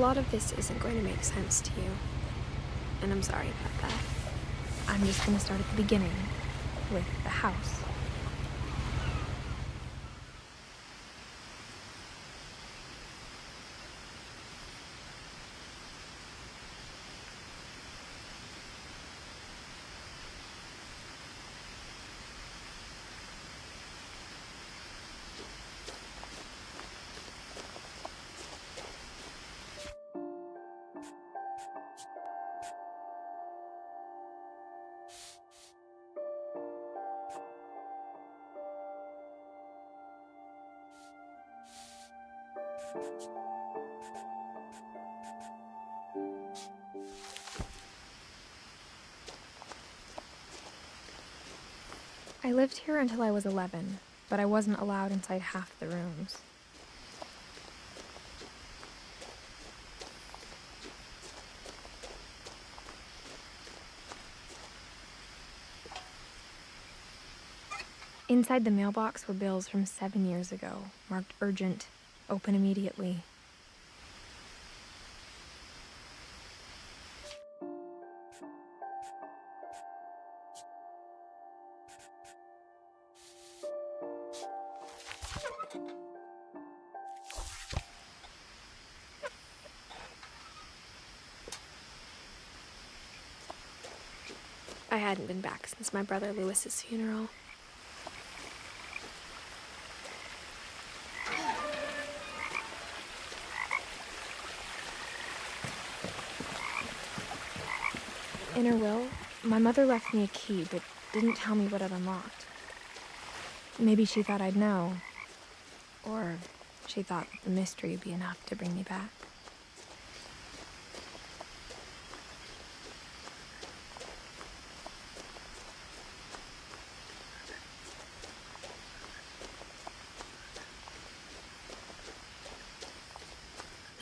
lot of this isn't going to make sense to you, and I'm sorry about that. I'm just going to start at the beginning, with the house. I lived here until I was 11, but I wasn't allowed inside half the rooms. Inside the mailbox were bills from 7 years ago, marked urgent, open immediately. I hadn't been back since my brother Lewis's funeral. In her will, my mother left me a key, but didn't tell me what it unlocked. Maybe she thought I'd know, or she thought that the mystery would be enough to bring me back.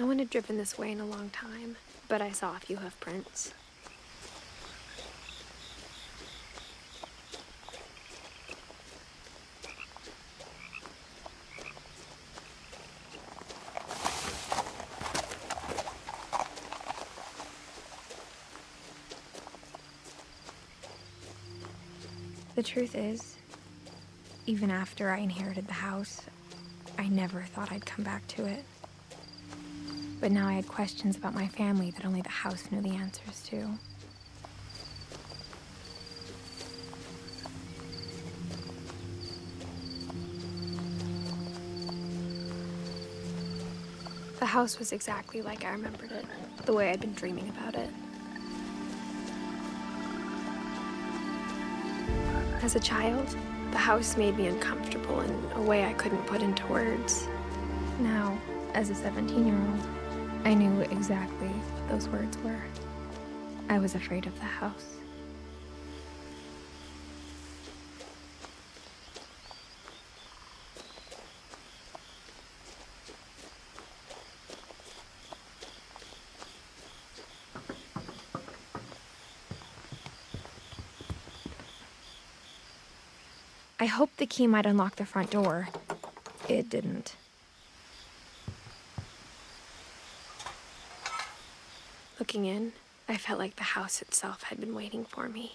No one had driven this way in a long time, but I saw a few hoof prints. The truth is, even after I inherited the house, I never thought I'd come back to it. But now I had questions about my family that only the house knew the answers to. The house was exactly like I remembered it, the way I'd been dreaming about it. As a child, the house made me uncomfortable in a way I couldn't put into words. Now, as a 17-year-old, I knew exactly what those words were. I was afraid of the house. I hoped the key might unlock the front door. It didn't. Looking in, I felt like the house itself had been waiting for me.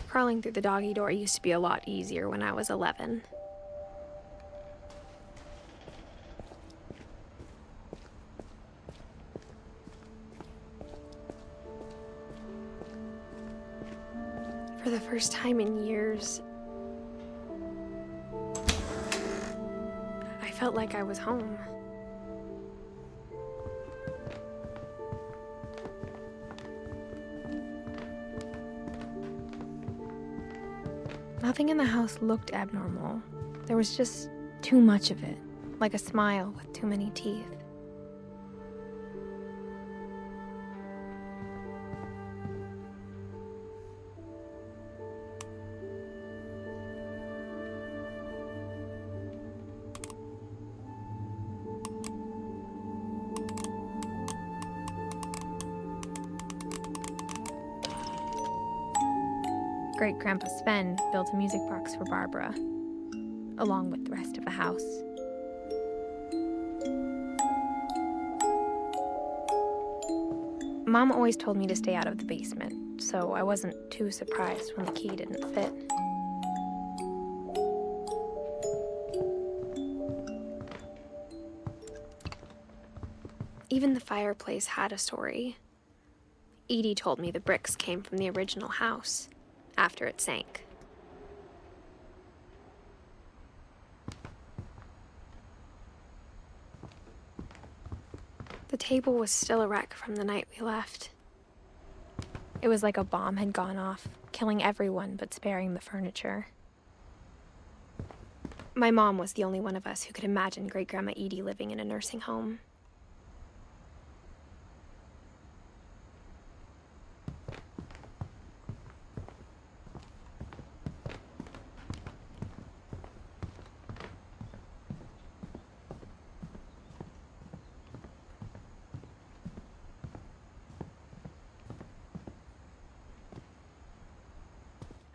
Crawling through the doggy door used to be a lot easier when I was 11. For the first time in years, I felt like I was home. Nothing in the house looked abnormal. There was just too much of it. like a smile with too many teeth. Great-Grandpa Sven built a music box for Barbara, along with the rest of the house. Mom always told me to stay out of the basement, so I wasn't too surprised when the key didn't fit. Even the fireplace had a story. Edie told me the bricks came from the original house, after it sank. The table was still a wreck from the night we left. It was like a bomb had gone off, killing everyone but sparing the furniture. My mom was the only one of us who could imagine Great-Grandma Edie living in a nursing home.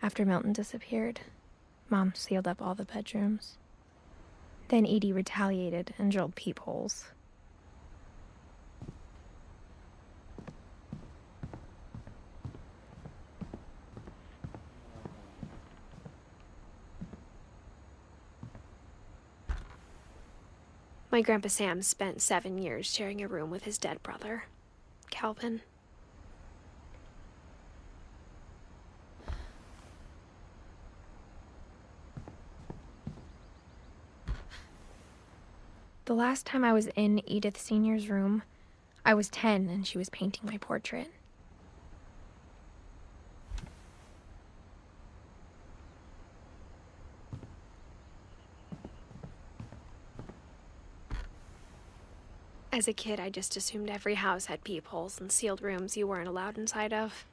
After Milton disappeared, Mom sealed up all the bedrooms. Then Edie retaliated and drilled peepholes. My Grandpa Sam spent 7 years sharing a room with his dead brother, Calvin. The last time I was in Edith Sr.'s room, I was 10 and she was painting my portrait. As a kid, I just assumed every house had peepholes and sealed rooms you weren't allowed inside of.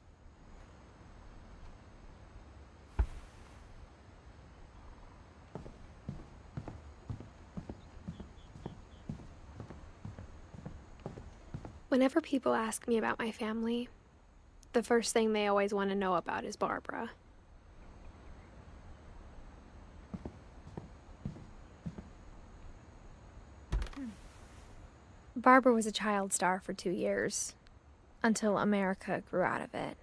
Whenever people ask me about my family, the first thing they always want to know about is Barbara. Barbara was a child star for 2 years, until America grew out of it.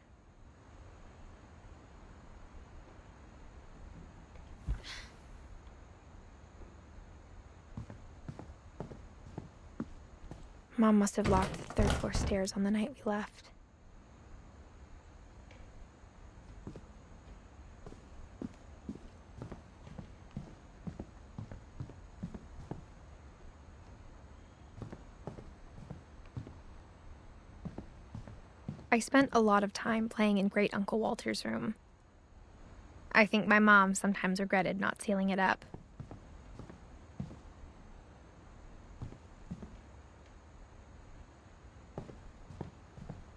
Mom must have locked the third-floor stairs on the night we left. I spent a lot of time playing in Great Uncle Walter's room. I think my mom sometimes regretted not sealing it up.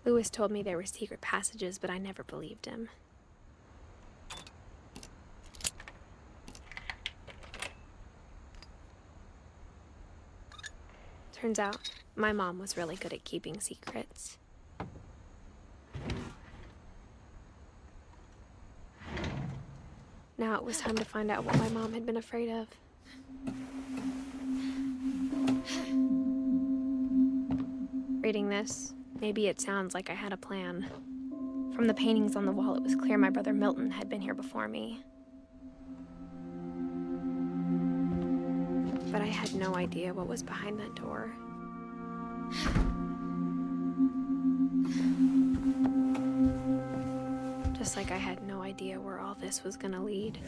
Lewis told me there were secret passages, but I never believed him. Turns out, my mom was really good at keeping secrets. Now it was time to find out what my mom had been afraid of. Reading this, maybe it sounds like I had a plan. From the paintings on the wall, it was clear my brother Milton had been here before me. But I had no idea what was behind that door. Just like I had no idea where all this was gonna lead.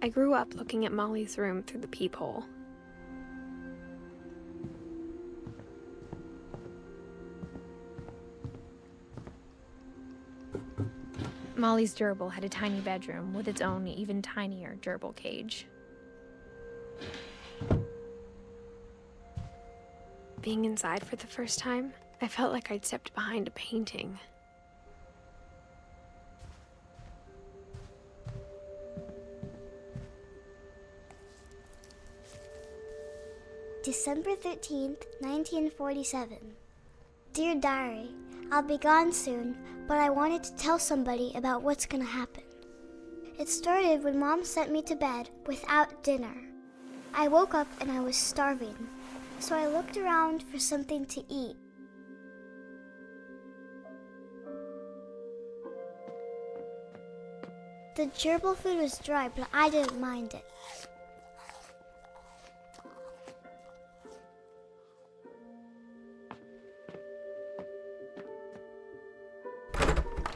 I grew up looking at Molly's room through the peephole. Molly's gerbil had a tiny bedroom with its own even tinier gerbil cage. Being inside for the first time, I felt like I'd stepped behind a painting. December 13th, 1947. Dear Diary, I'll be gone soon, but I wanted to tell somebody about what's gonna happen. It started when Mom sent me to bed without dinner. I woke up and I was starving, so I looked around for something to eat. The gerbil food was dry, but I didn't mind it.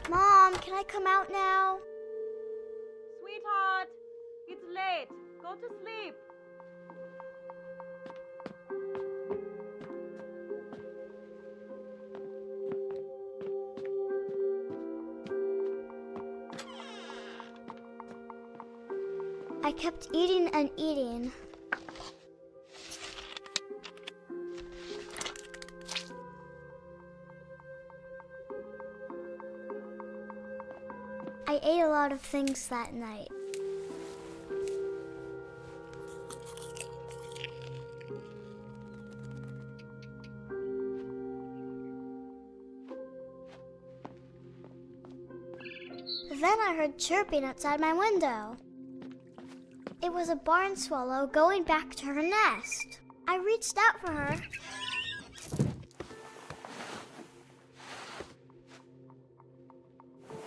Mom, can I come out now? Sweetheart, it's late. Go to sleep. I kept eating and eating. I ate a lot of things that night. Then I heard chirping outside my window. It was a barn swallow going back to her nest. I reached out for her.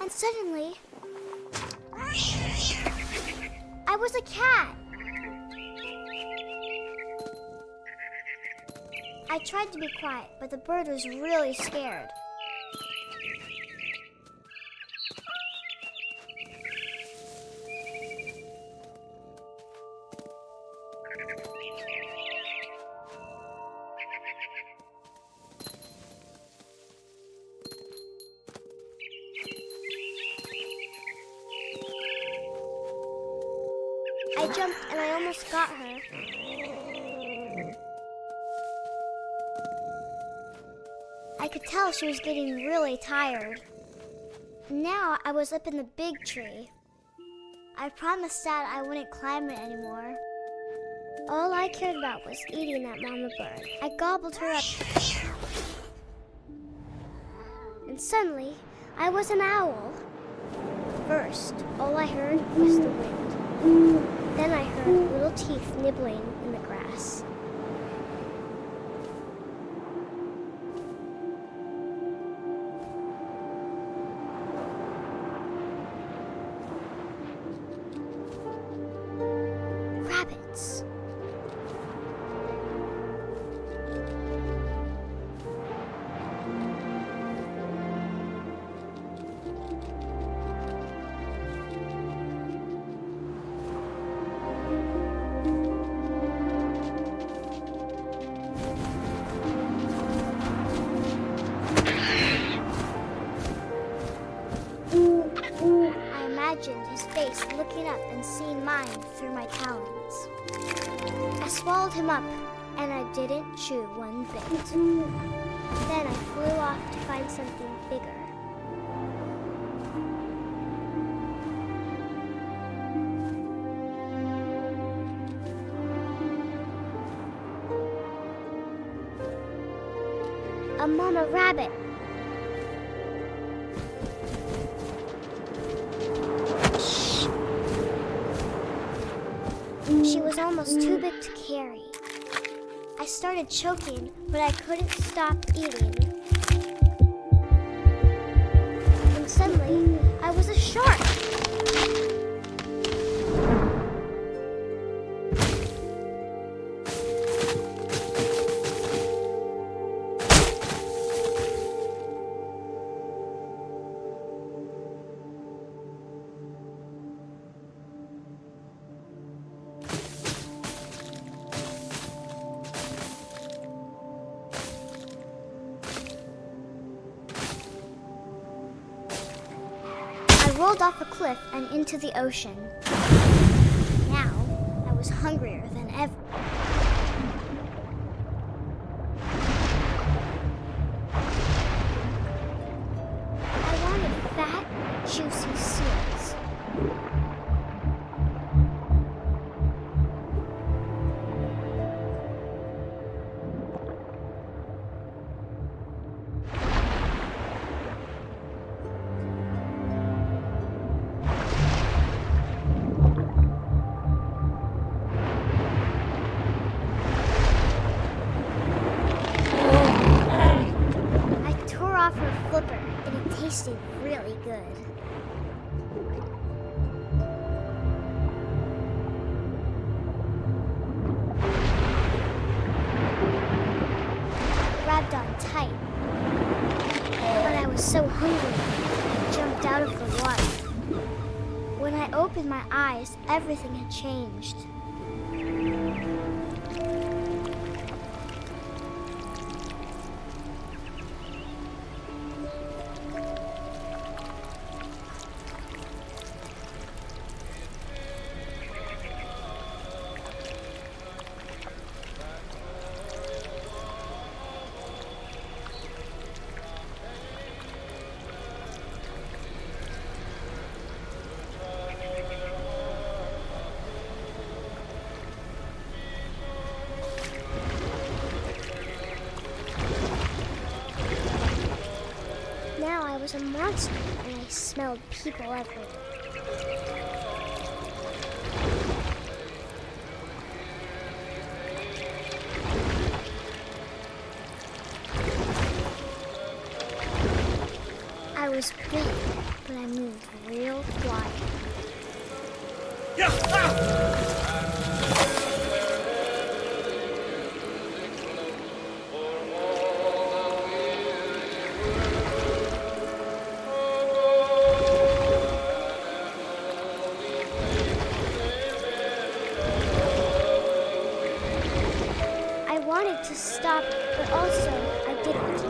And suddenly, I was a cat. I tried to be quiet, but the bird was really scared. I jumped and I almost got her. I could tell she was getting really tired. Now I was up in the big tree. I promised Dad I wouldn't climb it anymore. All I cared about was eating that mama bird. I gobbled her up. And suddenly, I was an owl. First, all I heard was the wind. Then I heard little teeth nibbling in the grass. Rabbits. I imagined his face looking up and seeing mine through my talons. I swallowed him up, and I didn't chew one bit. Then I flew off to find something bigger. A mama rabbit. She was almost too big to carry. I started choking, but I couldn't stop eating. And suddenly, I was a shark. I tumbled off a cliff and into the ocean. Now, I was hungrier than ever. I wanted fat, juicy seals. Off her flipper, and it tasted really good. I grabbed on tight, but I was so hungry, I jumped out of the water. When I opened my eyes, everything had changed. Now I was a monster, and I smelled people everywhere. I was big, but I moved real quiet. I wanted to stop, but also I didn't.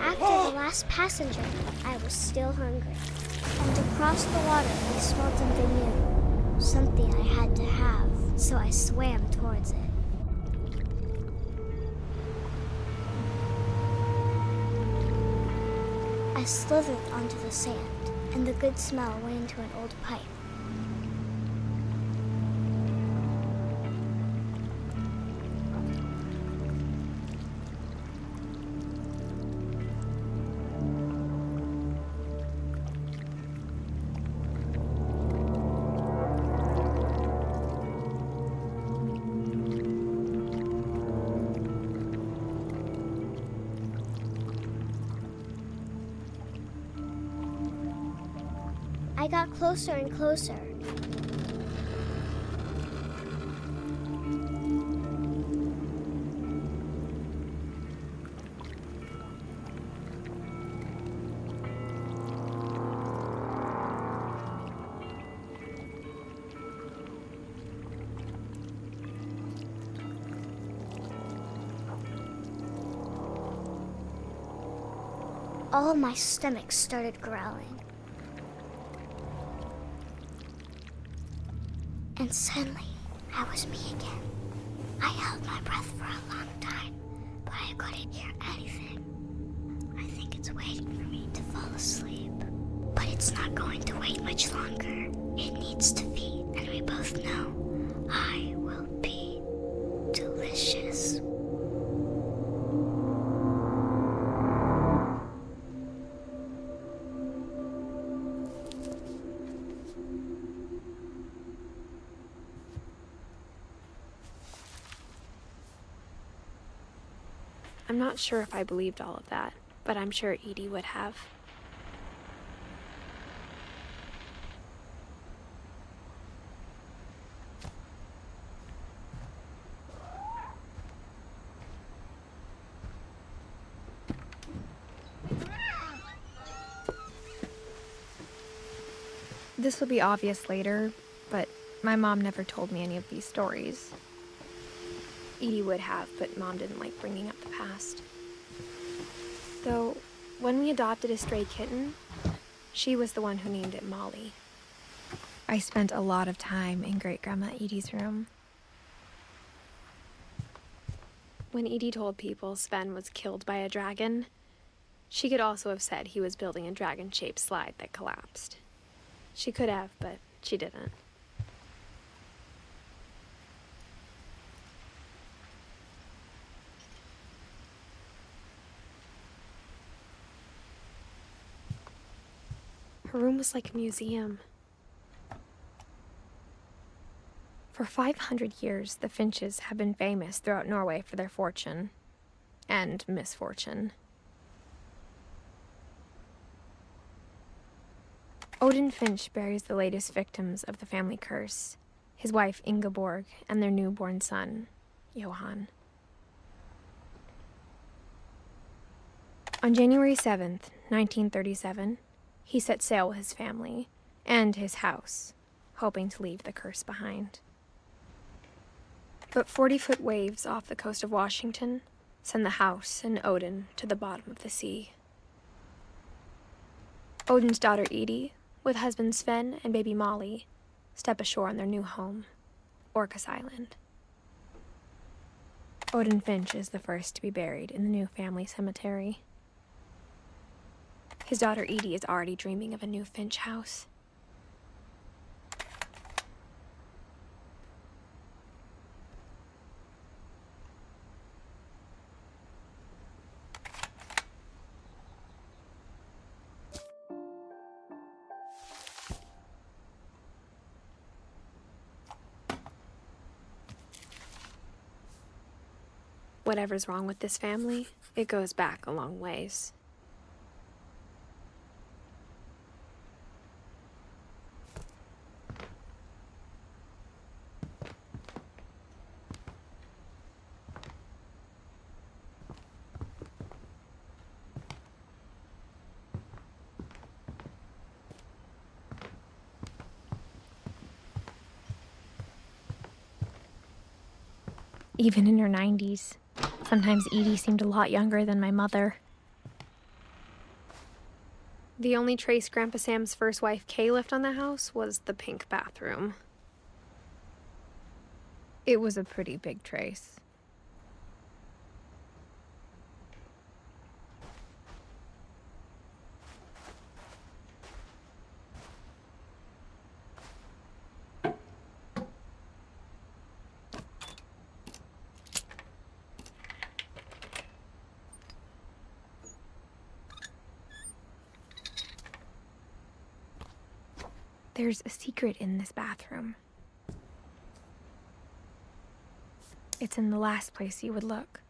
After the last passenger, I was still hungry. And across the water, I smelled something new. Something I had to have, so I swam towards it. I slithered onto the sand, and the good smell went into an old pipe. I got closer and closer. All my stomach started growling. And suddenly, I was me again. I held my breath for a long time, but I couldn't hear anything. I think it's waiting for me to fall asleep. But it's not going to wait much longer. It needs to feed, and we both know I will be delicious. I'm not sure if I believed all of that, but I'm sure Edie would have. This will be obvious later, but my mom never told me any of these stories. Edie would have, but Mom didn't like bringing up the past. Though, when we adopted a stray kitten, she was the one who named it Molly. I spent a lot of time in Great-Grandma Edie's room. When Edie told people Sven was killed by a dragon, she could also have said he was building a dragon-shaped slide that collapsed. She could have, but she didn't. Her room was like a museum. For 500 years, the Finches have been famous throughout Norway for their fortune and misfortune. Odin Finch buries the latest victims of the family curse, his wife Ingeborg and their newborn son, Johan. On January 7th, 1937, he set sail with his family and his house, hoping to leave the curse behind. But 40-foot waves off the coast of Washington send the house and Odin to the bottom of the sea. Odin's daughter Edie, with husband Sven and baby Molly, step ashore on their new home, Orcas Island. Odin Finch is the first to be buried in the new family cemetery. His daughter Edie is already dreaming of a new Finch house. Whatever's wrong with this family, it goes back a long ways. Even in her 90s. Sometimes Edie seemed a lot younger than my mother. The only trace Grandpa Sam's first wife Kay left on the house was the pink bathroom. It was a pretty big trace. There's a secret in this bathroom. It's in the last place you would look.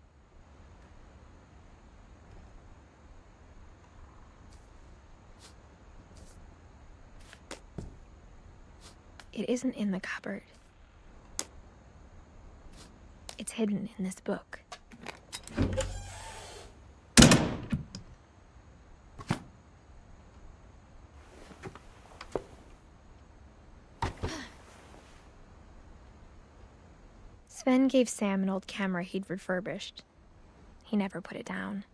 It isn't in the cupboard. It's hidden in this book. Sven gave Sam an old camera he'd refurbished. He never put it down.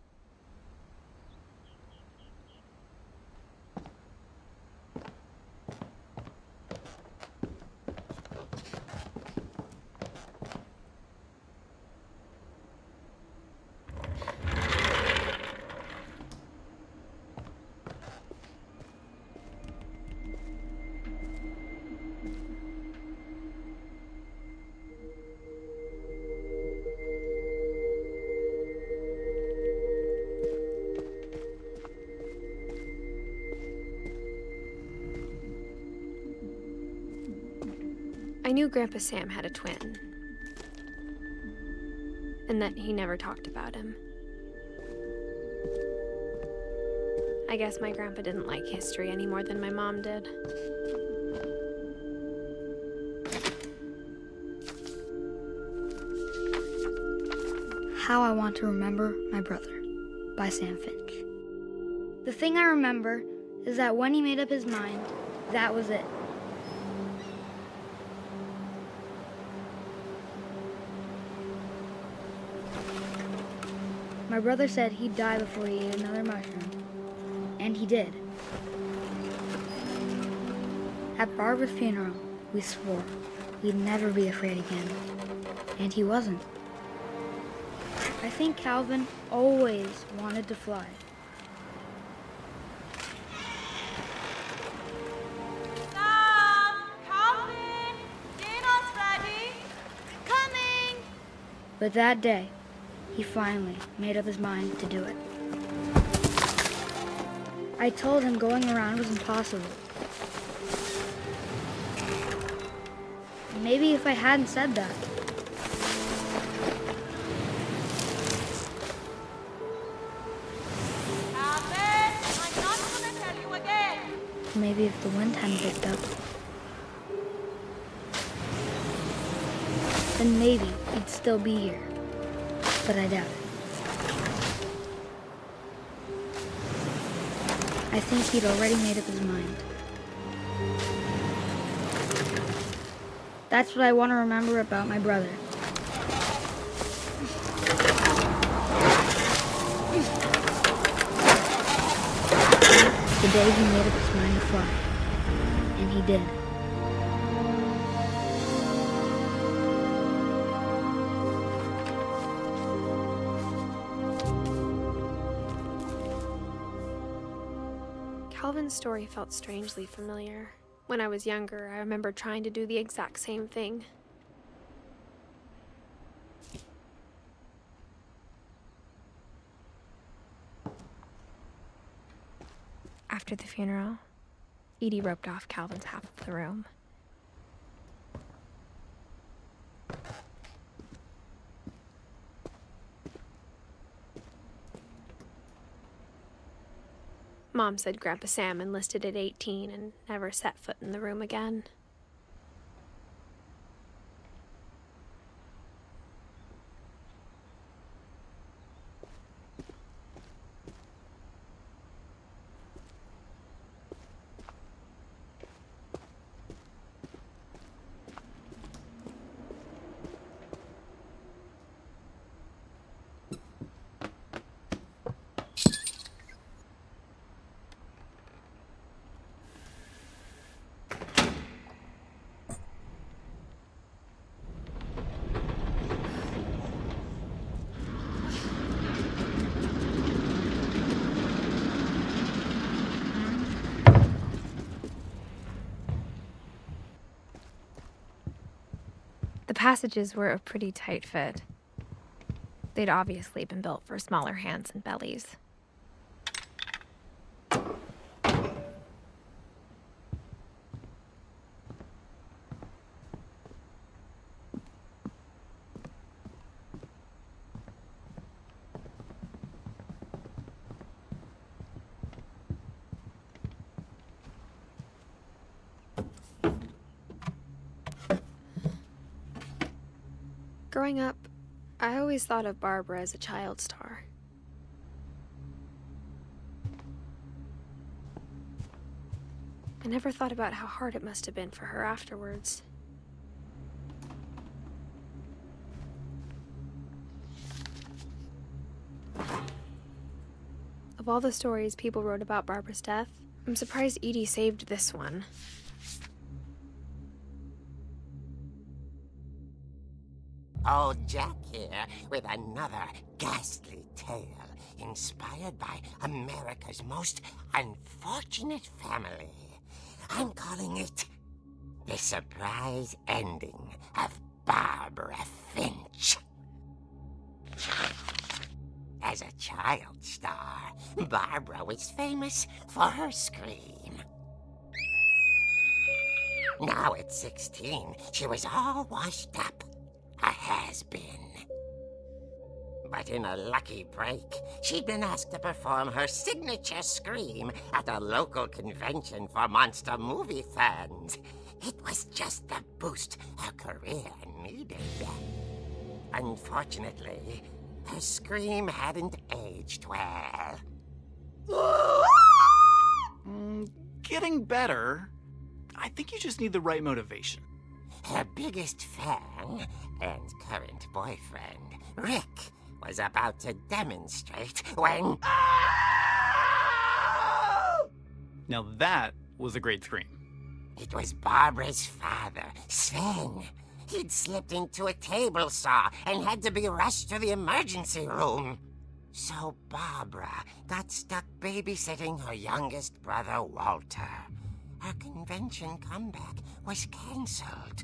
I knew Grandpa Sam had a twin, and that he never talked about him. I guess my grandpa didn't like history any more than my mom did. How I Want to Remember My Brother by Sam Finch. The thing I remember is that when he made up his mind, that was it. My brother said he'd die before he ate another mushroom, and he did. At Barbara's funeral, we swore we'd never be afraid again, and he wasn't. I think Calvin always wanted to fly. Sam! Calvin! Dinner's ready! Coming! But that day, he finally made up his mind to do it. I told him going around was impossible. Maybe if I hadn't said that, Calvin! I'm not gonna tell you again! maybe if the wind hadn't picked up, then maybe he'd still be here. But I doubt it. I think he'd already made up his mind. That's what I want to remember about my brother. The day he made up his mind to fly. And he did. Calvin's story felt strangely familiar. When I was younger, I remember trying to do the exact same thing. After the funeral, Edie roped off Calvin's half of the room. Mom said Grandpa Sam enlisted at 18 and never set foot in the room again. The passages were a pretty tight fit. They'd obviously been built for smaller hands and bellies. Growing up, I always thought of Barbara as a child star. I never thought about how hard it must have been for her afterwards. Of all the stories people wrote about Barbara's death, I'm surprised Edie saved this one. Old Jack here with another ghastly tale inspired by America's most unfortunate family. I'm calling it The Surprise Ending of Barbara Finch. As a child star, Barbara was famous for her scream. Now at 16, she was all washed up. A has-been. But in a lucky break, she'd been asked to perform her signature scream at a local convention for monster movie fans. It was just the boost her career needed. Unfortunately, her scream hadn't aged well. Getting better. I think you just need the right motivation. Her biggest fan and current boyfriend, Rick, was about to demonstrate when... Now that was a great scream. It was Barbara's father, Sven. He'd slipped into a table saw and had to be rushed to the emergency room. So Barbara got stuck babysitting her youngest brother, Walter. Her convention comeback was cancelled.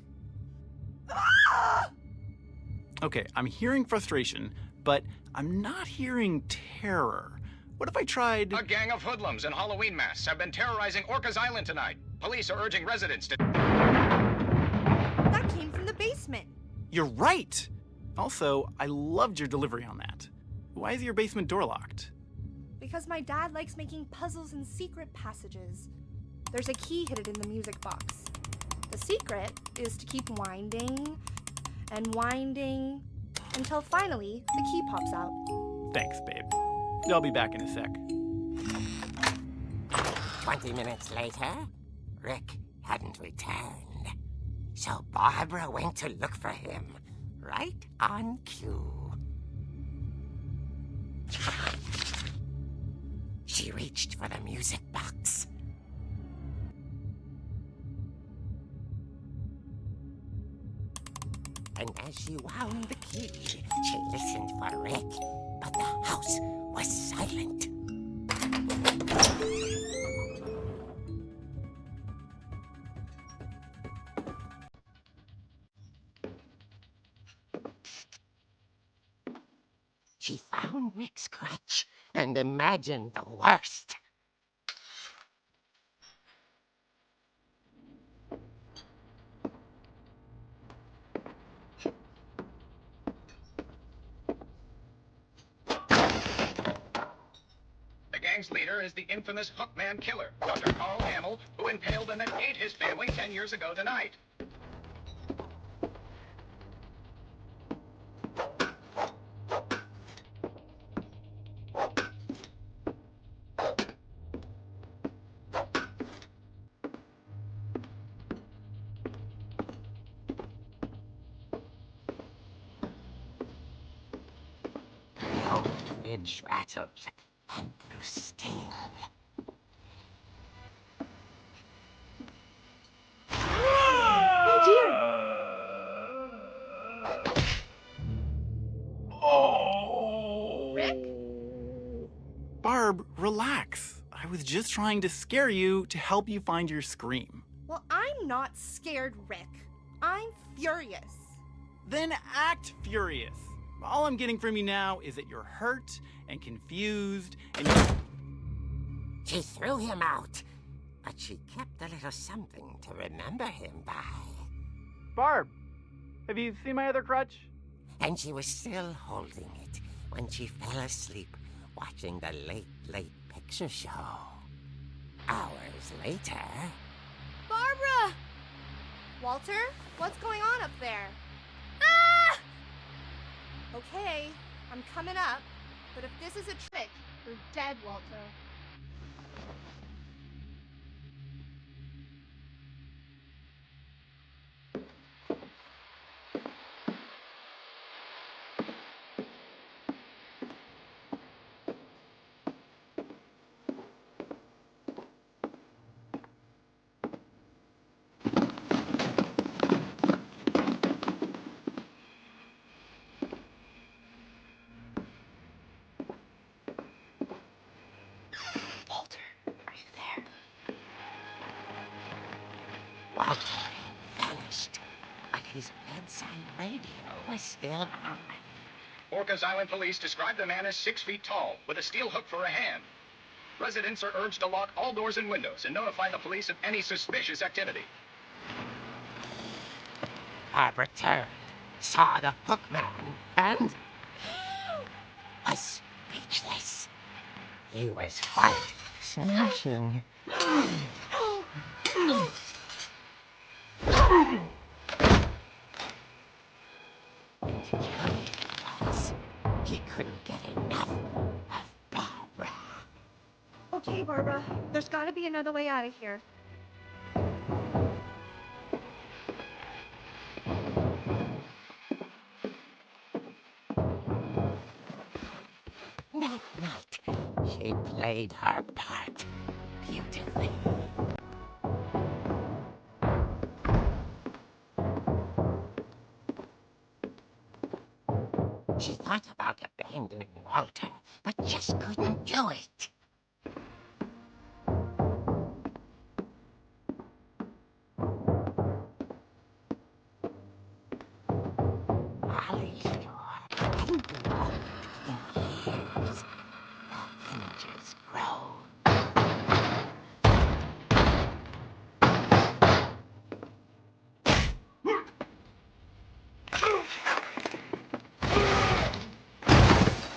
Okay, I'm hearing frustration, but I'm not hearing terror. What if I tried... A gang of hoodlums in Halloween masks have been terrorizing Orcas Island tonight. Police are urging residents to... That came from the basement. You're right! Also, I loved your delivery on that. Why is your basement door locked? Because my dad likes making puzzles and secret passages. There's a key hidden in the music box. The secret is to keep winding and winding until finally the key pops out. Thanks, babe. I'll be back in a sec. 20 minutes later, Rick hadn't returned. So Barbara went to look for him, right on cue. She reached for the music box. And as she wound the key, she listened for Rick, but the house was silent. She found Rick's crutch and imagined the worst. The gang's leader is the infamous Hookman Killer, Dr. Carl Hamill, who impaled and then ate his family 10 years ago tonight. The old fridge rattled and grew still. Barb, relax. I was just trying to scare you to help you find your scream. Well, I'm not scared, Rick. I'm furious. Then act furious. All I'm getting from you now is that you're hurt and confused and She threw him out, but she kept a little something to remember him by. Barb, have you seen my other crutch? And she was still holding it when she fell asleep watching the late picture show. Hours later... Barbara! Walter, what's going on up there? Ah! Okay, I'm coming up, but if this is a trick, you're dead, Walter. Walter vanished, but his bedside radio was still on. Orcas Island police describe the man as 6 feet tall, with a steel hook for a hand. Residents are urged to lock all doors and windows and notify the police of any suspicious activity. Barbara turned, saw the hook man, and... was speechless. He was quite smashing. He couldn't get enough of Barbara. Okay, Barbara, there's gotta be another way out of here. That night, she played her part beautifully. She thought about abandoning Walter, but just couldn't do it. Molly's door hadn't been opened in years. The hinges grow.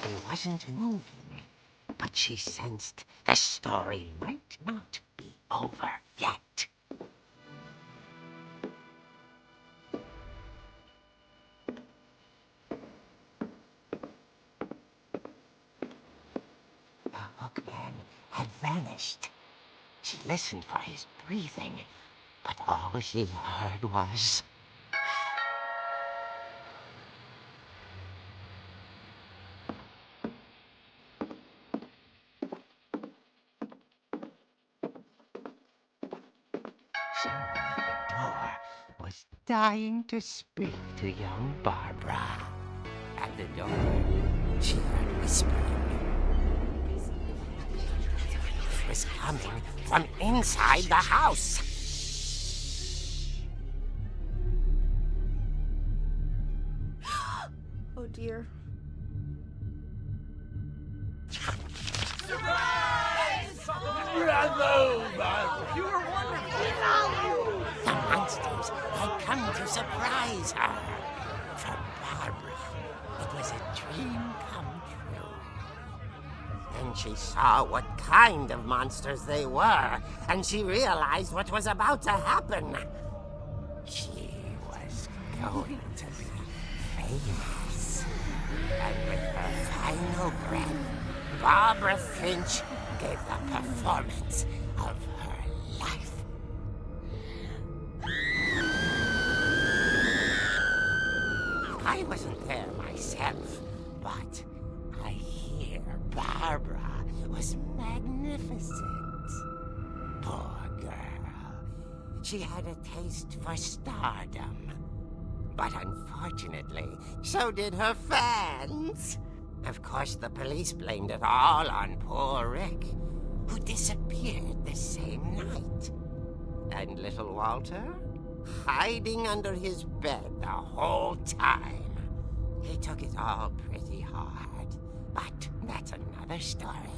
He wasn't moving, but she sensed the story might not be over yet. The hookman had vanished. She listened for his breathing, but all she heard was... Someone at the door was dying to speak to young Barbara. At the door, she heard whispering. It was coming from inside the house. Oh dear. The monsters had come to surprise her. For Barbara, it was a dream come true. Then she saw what kind of monsters they were, and she realized what was about to happen. She was going to be famous. And with her final breath, Barbara Finch gave the performance of her life. I wasn't there myself, but I hear Barbara was magnificent. Poor girl. She had a taste for stardom. But unfortunately, so did her fans. Of course, the police blamed it all on poor Rick, who disappeared the same night. And little Walter? Hiding under his bed the whole time. He took it all pretty hard, but that's another story.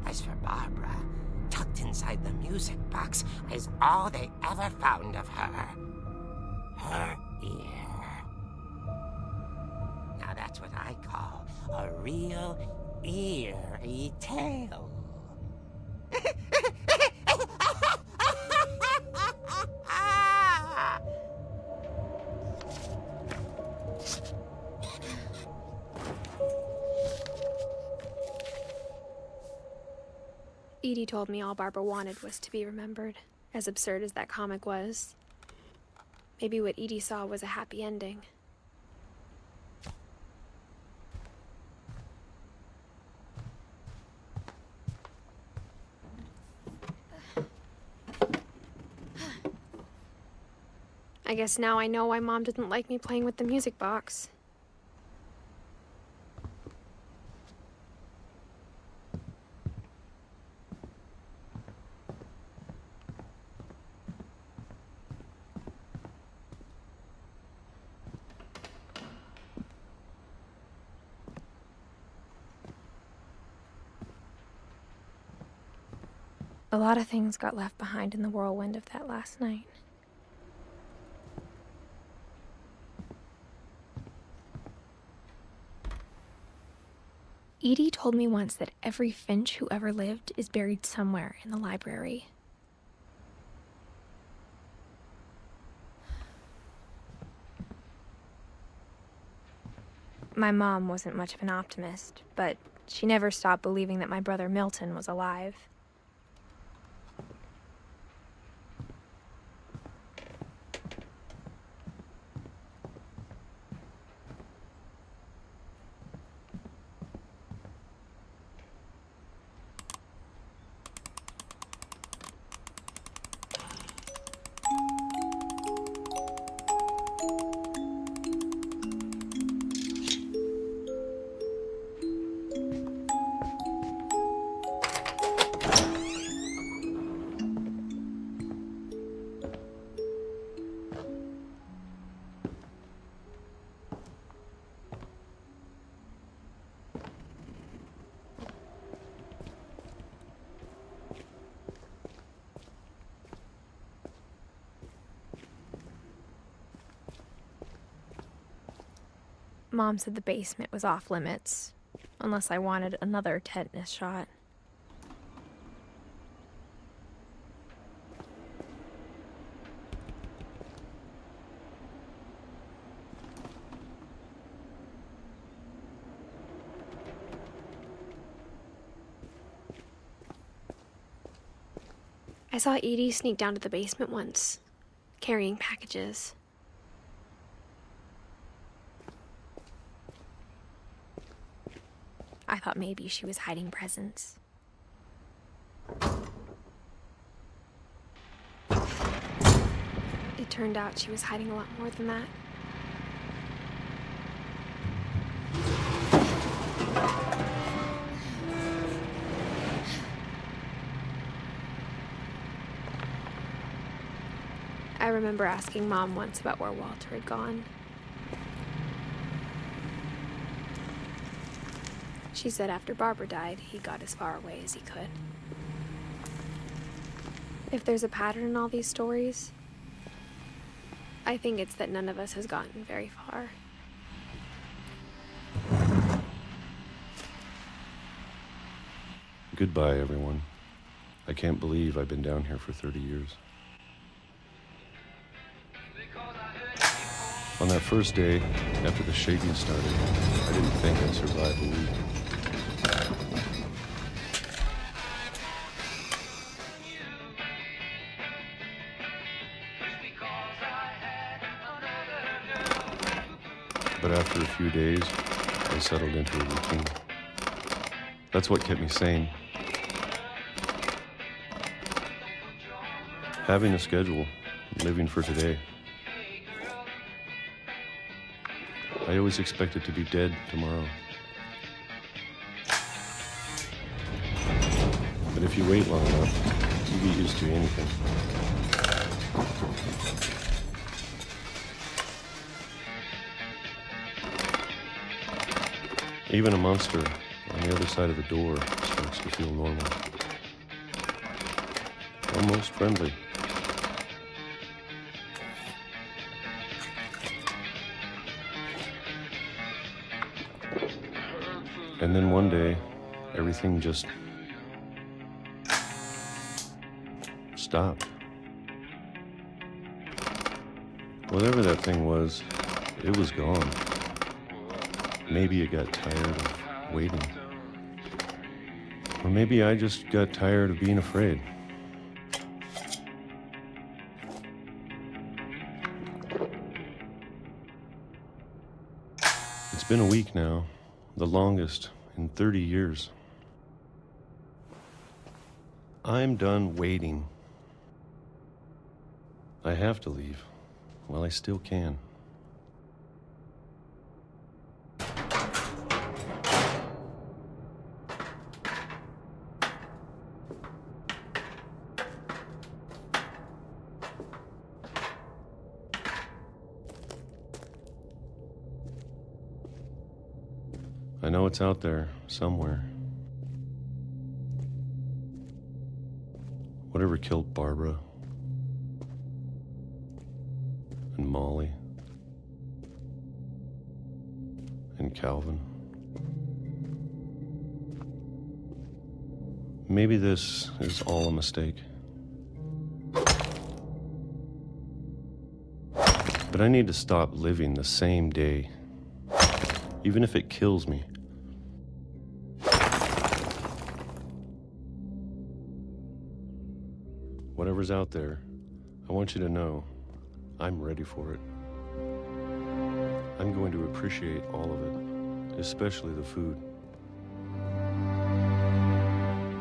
As for Barbara, tucked inside the music box is all they ever found of her. Her ear. Now that's what I call a real eerie tale. Edie told me all Barbara wanted was to be remembered, as absurd as that comic was. Maybe what Edie saw was a happy ending. I guess now I know why Mom didn't like me playing with the music box. A lot of things got left behind in the whirlwind of that last night. Edie told me once that every Finch who ever lived is buried somewhere in the library. My mom wasn't much of an optimist, but she never stopped believing that my brother Milton was alive. Mom said the basement was off limits, unless I wanted another tetanus shot. I saw Edie sneak down to the basement once, carrying packages. I thought maybe she was hiding presents. It turned out she was hiding a lot more than that. I remember asking Mom once about where Walter had gone. She said after Barbara died, he got as far away as he could. If there's a pattern in all these stories, I think it's that none of us has gotten very far. Goodbye, everyone. I can't believe I've been down here for 30 years. On that first day, after the shaking started, I didn't think I'd survive a week. But after a few days, I settled into a routine. That's what kept me sane. Having a schedule, living for today. I always expected to be dead tomorrow. But if you wait long enough, you get used to anything. Even a monster on the other side of the door starts to feel normal. Almost friendly. And then one day, everything just stopped. Whatever that thing was, it was gone. Maybe it got tired of waiting. Or maybe I just got tired of being afraid. It's been a week now, the longest in 30 years. I'm done waiting. I have to leave while I still can. I know it's out there somewhere. Whatever killed Barbara and Molly and Calvin Maybe this is all a mistake. But I need to stop living the same day, even if it kills me. Whatever's out there, I want you to know I'm ready for it. I'm going to appreciate all of it, especially the food.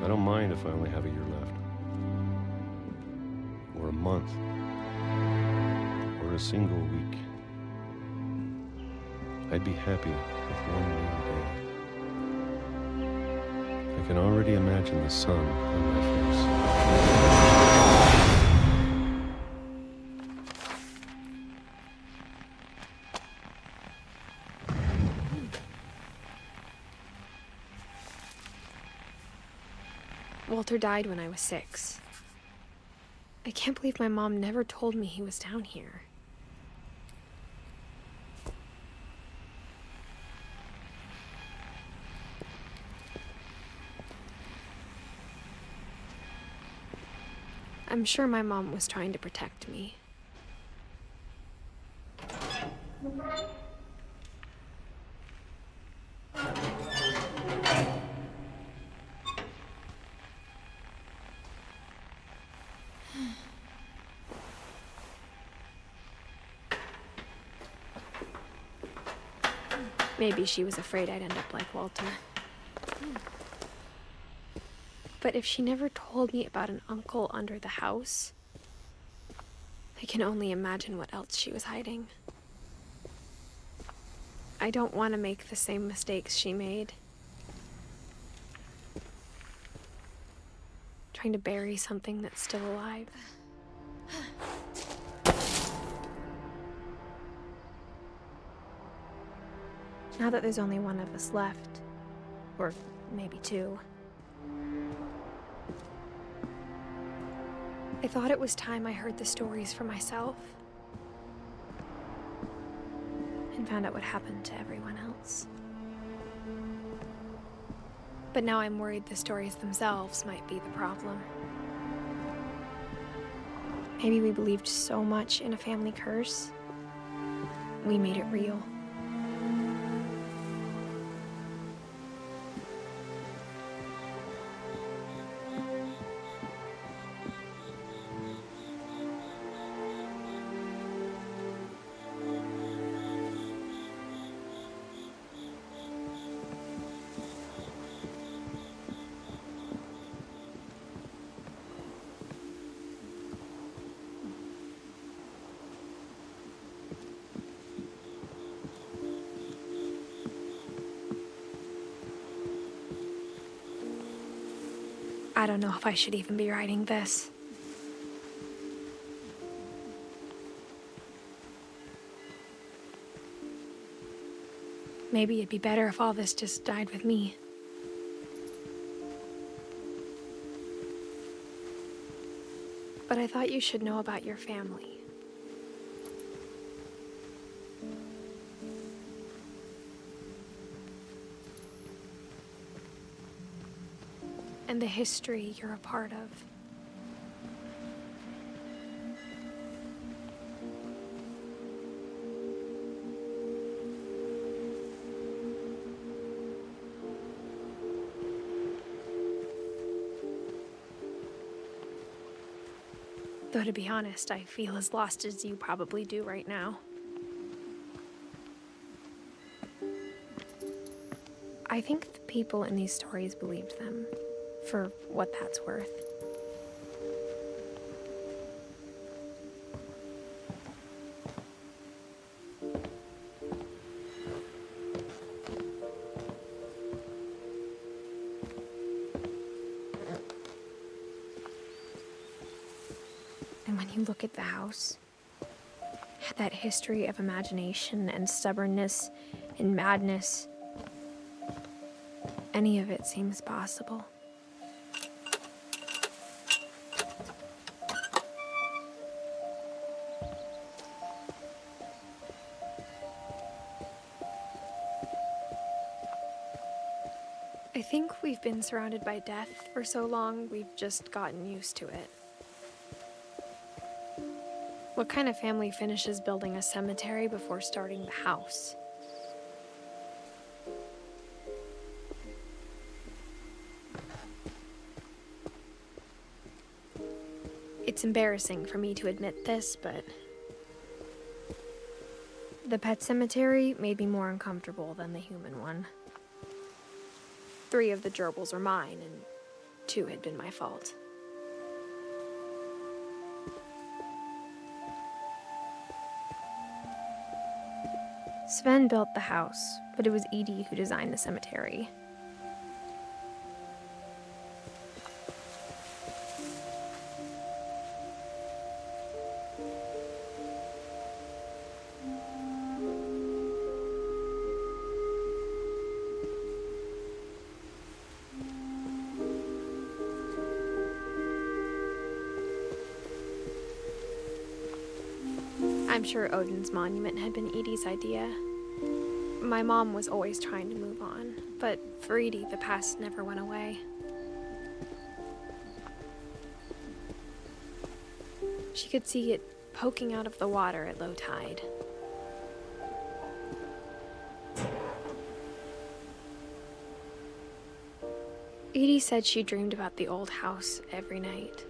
I don't mind if I only have a year left, or a month, or a single week. I'd be happy with one new day. I can already imagine the sun on my face. Walter died when I was 6. I can't believe my mom never told me he was down here. I'm sure my mom was trying to protect me. Maybe she was afraid I'd end up like Walter. But if she never told me about an uncle under the house, I can only imagine what else she was hiding. I don't want to make the same mistakes she made. Trying to bury something that's still alive. Now that there's only one of us left, or maybe 2, I thought it was time I heard the stories for myself and found out what happened to everyone else. But now I'm worried the stories themselves might be the problem. Maybe we believed so much in a family curse, we made it real. I don't know if I should even be writing this. Maybe it'd be better if all this just died with me. But I thought you should know about your family. And the history you're a part of. Though to be honest, I feel as lost as you probably do right now. I think the people in these stories believed them. For what that's worth. And when you look at the house, that history of imagination and stubbornness and madness, any of it seems possible. I think we've been surrounded by death for so long, we've just gotten used to it. What kind of family finishes building a cemetery before starting the house? It's embarrassing for me to admit this, but the pet cemetery made me more uncomfortable than the human one. 3 of the gerbils were mine, and 2 had been my fault. Sven built the house, but it was Edie who designed the cemetery. I'm sure Odin's monument had been Edie's idea. My mom was always trying to move on, but for Edie, the past never went away. She could see it poking out of the water at low tide. Edie said she dreamed about the old house every night.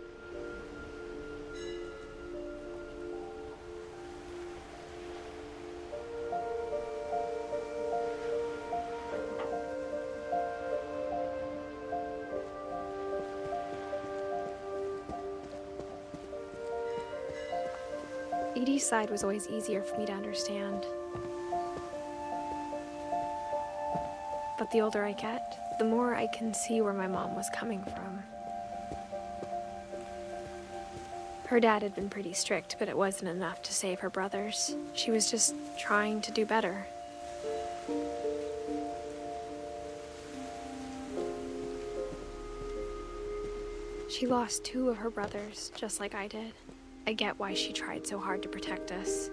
Edie's side was always easier for me to understand. But the older I get, the more I can see where my mom was coming from. Her dad had been pretty strict, but it wasn't enough to save her brothers. She was just trying to do better. She lost 2 of her brothers, just like I did. I get why she tried so hard to protect us.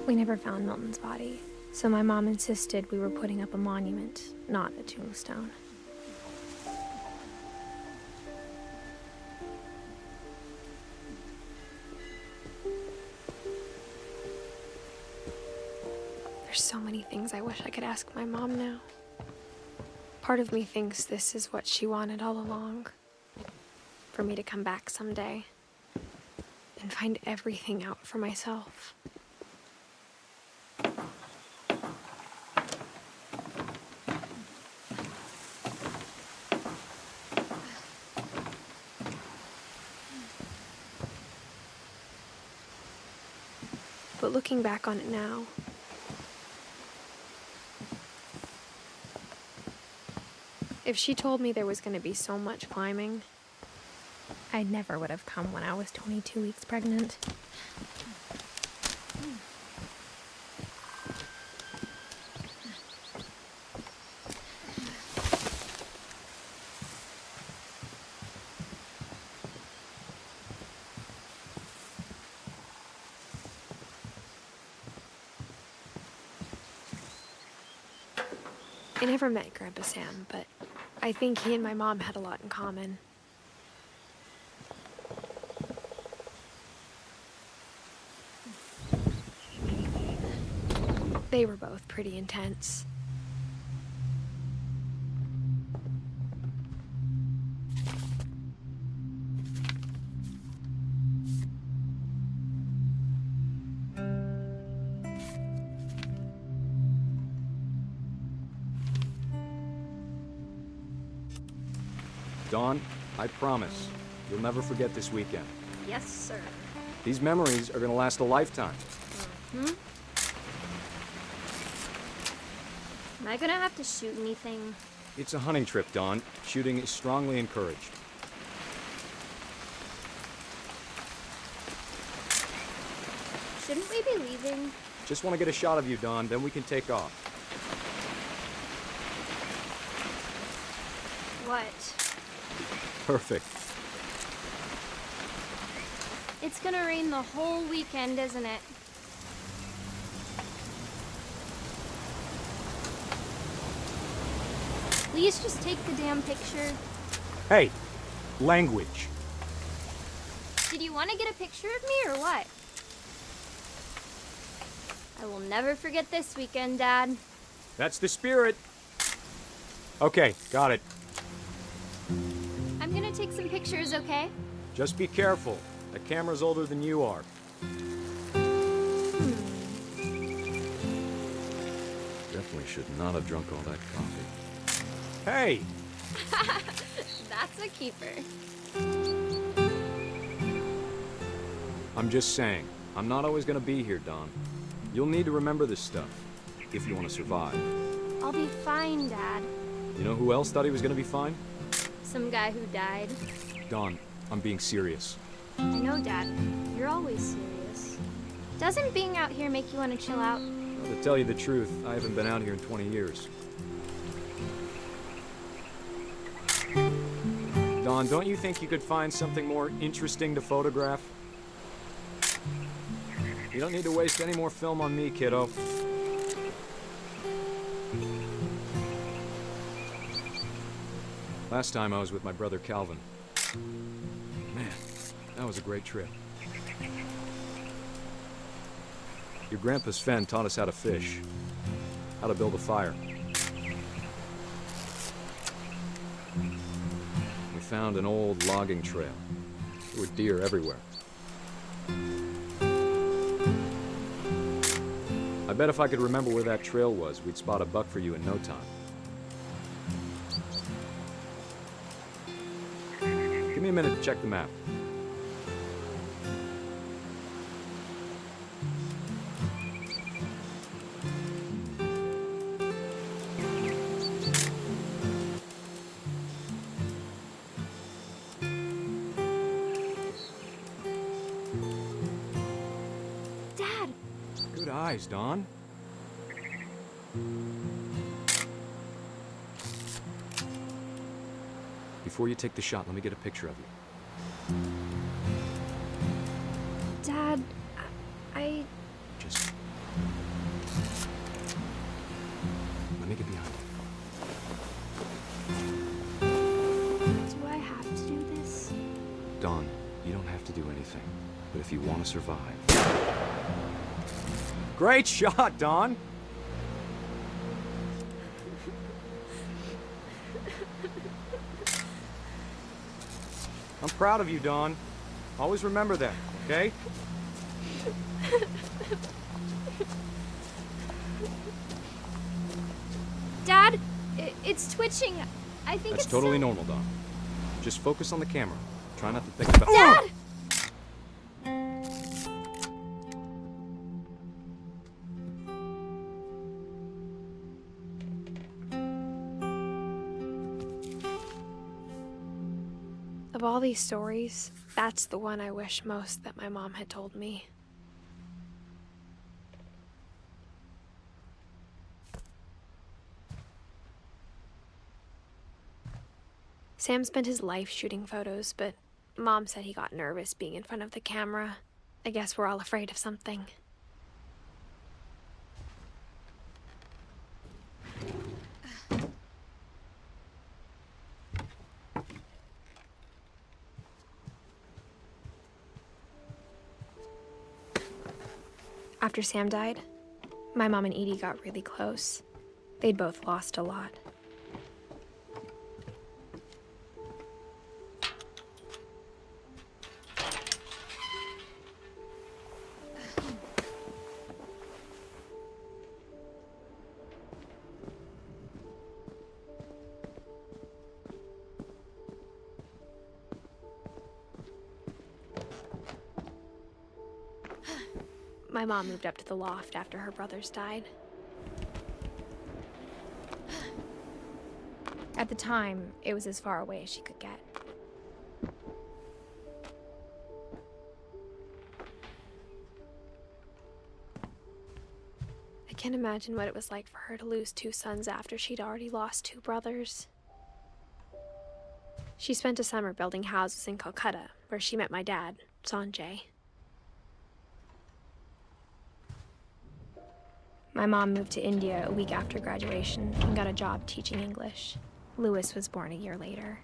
We never found Milton's body, so my mom insisted we were putting up a monument, not a tombstone. There's so many things I wish I could ask my mom now. Part of me thinks this is what she wanted all along. For me to come back someday and find everything out for myself. But looking back on it now, if she told me there was going to be so much climbing, I never would have come when I was 22 weeks pregnant. I never met Grandpa Sam, but I think he and my mom had a lot in common. They were both pretty intense. Dawn, I promise, you'll never forget this weekend. Yes, sir. These memories are gonna last a lifetime. Am I gonna have to shoot anything? It's a hunting trip, Dawn. Shooting is strongly encouraged. Shouldn't we be leaving? Just want to get a shot of you, Dawn, then we can take off. What? Perfect. It's gonna rain the whole weekend, isn't it? please just take the damn picture? Hey, language. Did you want to get a picture of me or what? I will never forget this weekend, Dad. That's the spirit. Okay, got it. I'm gonna take some pictures, okay? Just be careful. The camera's older than you are. Definitely should not have drunk all that coffee. Hey! That's a keeper. I'm just saying, I'm not always gonna be here, Don. You'll need to remember this stuff, if you want to survive. I'll be fine, Dad. You know who else thought he was gonna be fine? Some guy who died. Don, I'm being serious. I know, Dad. You're always serious. Doesn't being out here make you want to chill out? Well, to tell you the truth, I haven't been out here in 20 years. Don, don't you think you could find something more interesting to photograph? You don't need to waste any more film on me, kiddo. Last time I was with my brother Calvin. Man, that was a great trip. Your grandpa Sven taught us how to fish, how to build a fire. We found an old logging trail. There were deer everywhere. I bet if I could remember where that trail was, we'd spot a buck for you in no time. Give me a minute to check the map. Dad! Good eyes, Don. Before you take the shot, let me get a picture of you. Dad, I... Just... Let me get behind you. Do I have to do this? Don, you don't have to do anything. But if you want to survive... Great shot, Don! I'm proud of you, Don. Always remember that, okay? Dad, it's twitching. I think That's it's totally so- normal, Don. Just focus on the camera. Try not to think about... Dad! Of all these stories, that's the one I wish most that my mom had told me. Sam spent his life shooting photos, but Mom said he got nervous being in front of the camera. I guess we're all afraid of something. After Sam died, my mom and Edie got really close. They'd both lost a lot. My mom moved up to the loft after her brothers died. At the time, it was as far away as she could get. I can't imagine what it was like for her to lose 2 sons after she'd already lost 2 brothers. She spent a summer building houses in Calcutta, where she met my dad, Sanjay. My mom moved to India a week after graduation and got a job teaching English. Lewis was born a year later.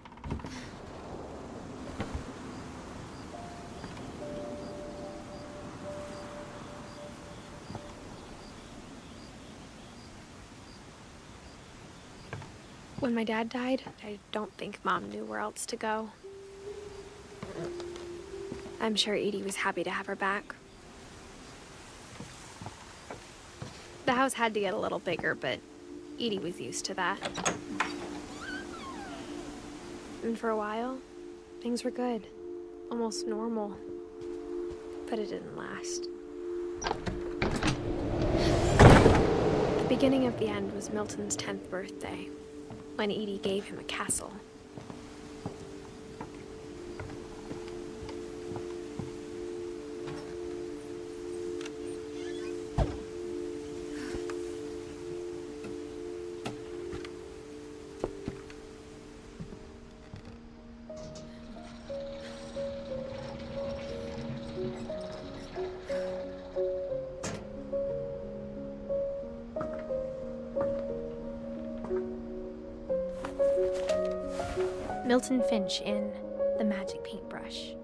When my dad died, I don't think Mom knew where else to go. I'm sure Edie was happy to have her back. The house had to get a little bigger, but Edie was used to that. And for a while, things were good. Almost normal. But it didn't last. The beginning of the end was Milton's 10th birthday, when Edie gave him a castle. Milton Finch in The Magic Paintbrush.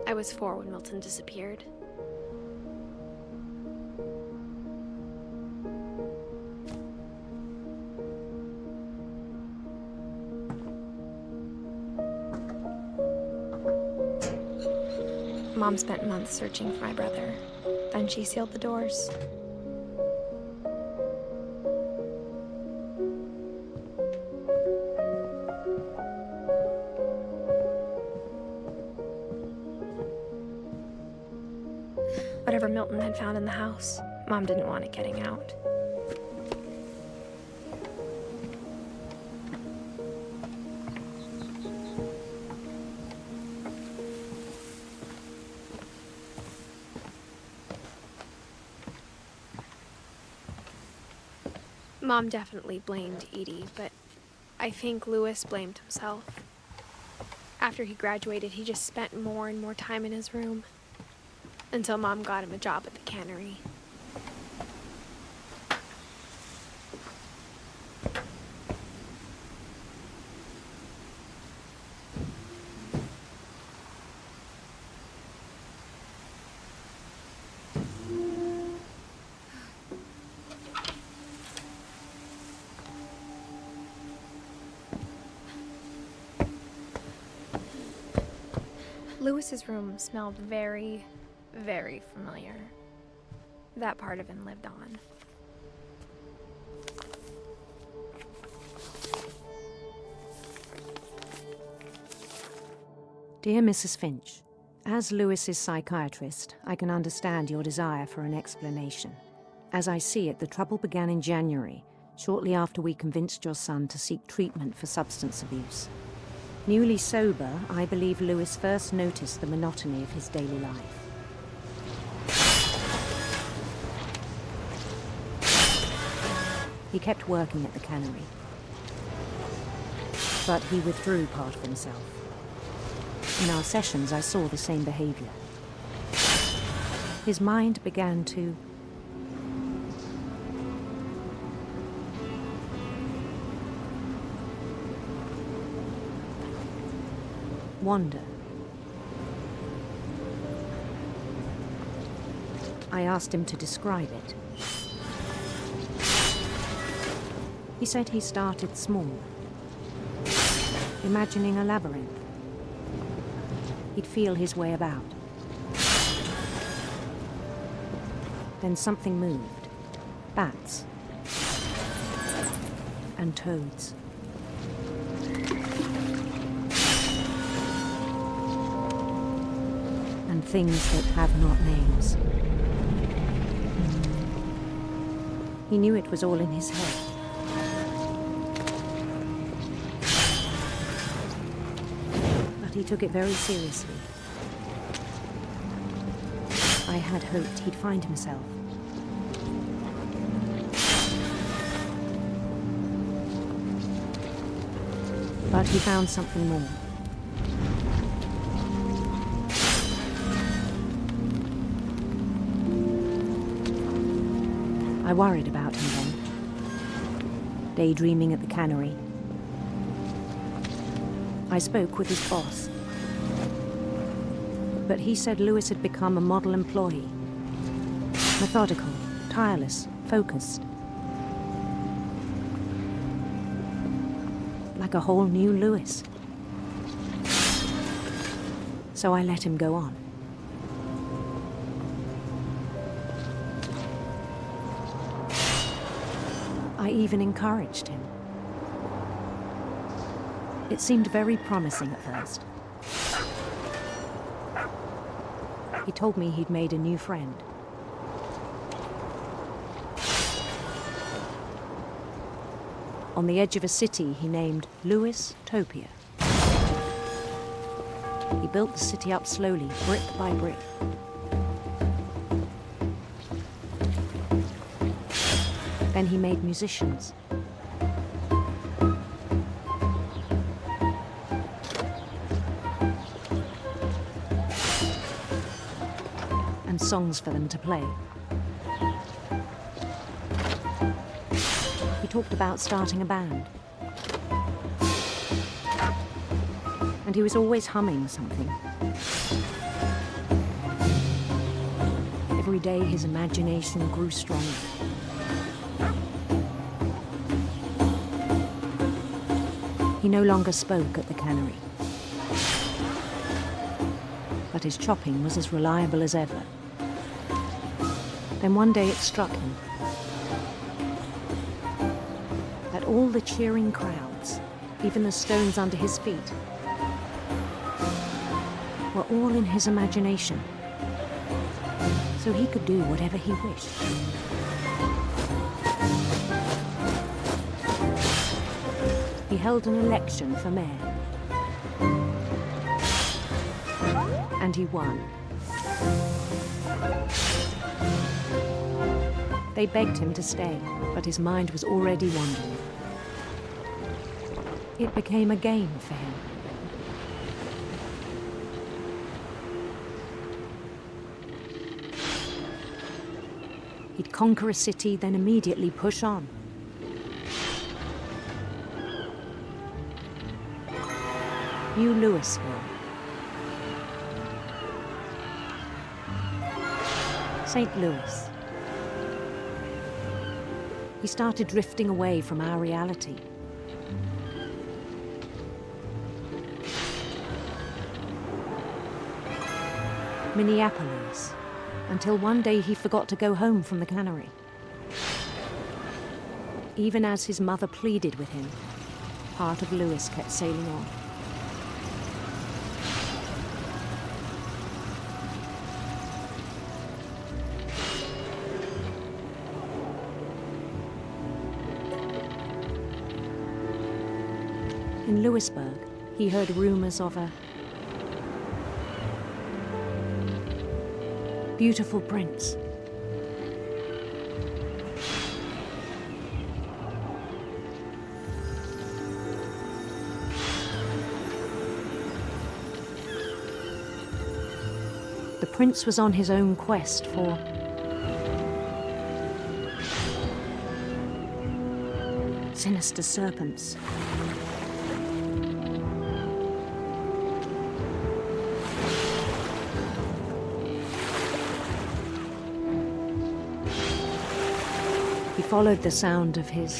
I was 4 when Milton disappeared. Mom spent months searching for my brother. Then she sealed the doors. Whatever Milton had found in the house, Mom didn't want it getting out. Mom definitely blamed Edie, but I think Lewis blamed himself. After he graduated, he just spent more and more time in his room. Until Mom got him a job at the cannery. Lewis's room smelled very, very familiar. That part of him lived on. Dear Mrs. Finch, as Lewis's psychiatrist, I can understand your desire for an explanation. As I see it, the trouble began in January, shortly after we convinced your son to seek treatment for substance abuse. Newly sober, I believe Lewis first noticed the monotony of his daily life. He kept working at the cannery, but he withdrew part of himself. In our sessions, I saw the same behavior. His mind began to wander. I asked him to describe it. He said he started small, imagining a labyrinth. He'd feel his way about. Then something moved. Bats. And toads. and things that have not names. He knew it was all in his head. But he took it very seriously. I had hoped he'd find himself. But he found something more. I worried about him then, daydreaming at the cannery. I spoke with his boss, but he said Lewis had become a model employee. Methodical, tireless, focused. Like a whole new Lewis. So I let him go on. I even encouraged him. It seemed very promising at first. He told me he'd made a new friend. On the edge of a city he named Lewis Topia. He built the city up slowly, brick by brick. Then he made musicians. And songs for them to play. He talked about starting a band. And he was always humming something. Every day his imagination grew stronger. He no longer spoke at the cannery. But his chopping was as reliable as ever. Then one day it struck him that all the cheering crowds, even the stones under his feet, were all in his imagination. So he could do whatever he wished. He held an election for mayor. And he won. They begged him to stay, but his mind was already wandering. It became a game for him. He'd conquer a city, then immediately push on. New Louisville. St. Louis. He started drifting away from our reality. Minneapolis, until one day he forgot to go home from the cannery. Even as his mother pleaded with him, part of Lewis kept sailing on. In Lewisburg, he heard rumors of a beautiful prince. The prince was on his own quest for sinister serpents. He followed the sound of his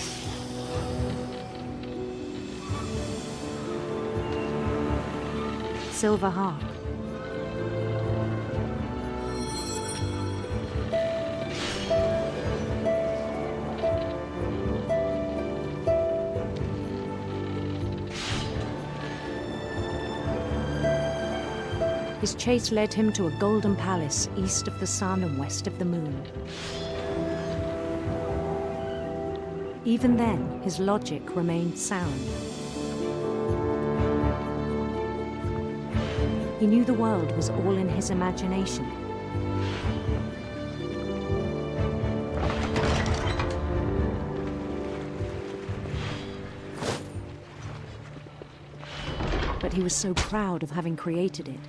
silver harp. His chase led him to a golden palace east of the sun and west of the moon. Even then, his logic remained sound. He knew the world was all in his imagination. But he was so proud of having created it.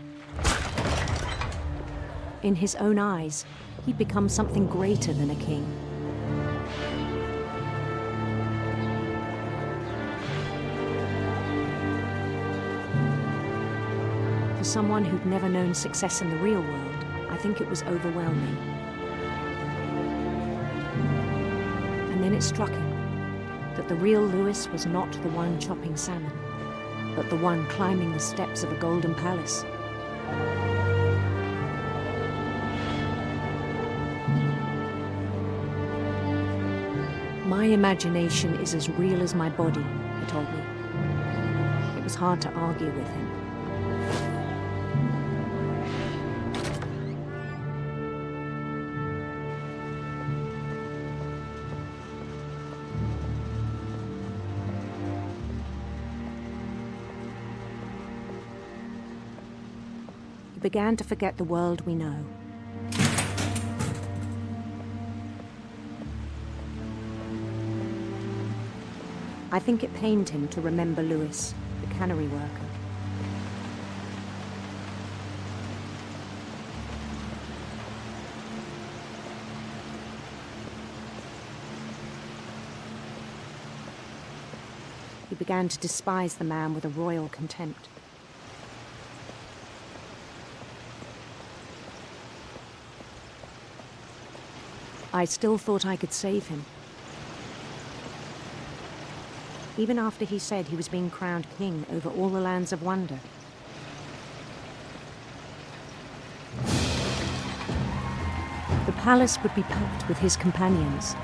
In his own eyes, he'd become something greater than a king. For someone who'd never known success in the real world, I think it was overwhelming. And then it struck him that the real Lewis was not the one chopping salmon, but the one climbing the steps of a golden palace. My imagination is as real as my body, he told me. It was hard to argue with him. He began to forget the world we know. I think it pained him to remember Lewis, the cannery worker. He began to despise the man with a royal contempt. I still thought I could save him. Even after he said he was being crowned king over all the lands of wonder. The palace would be packed with his companions.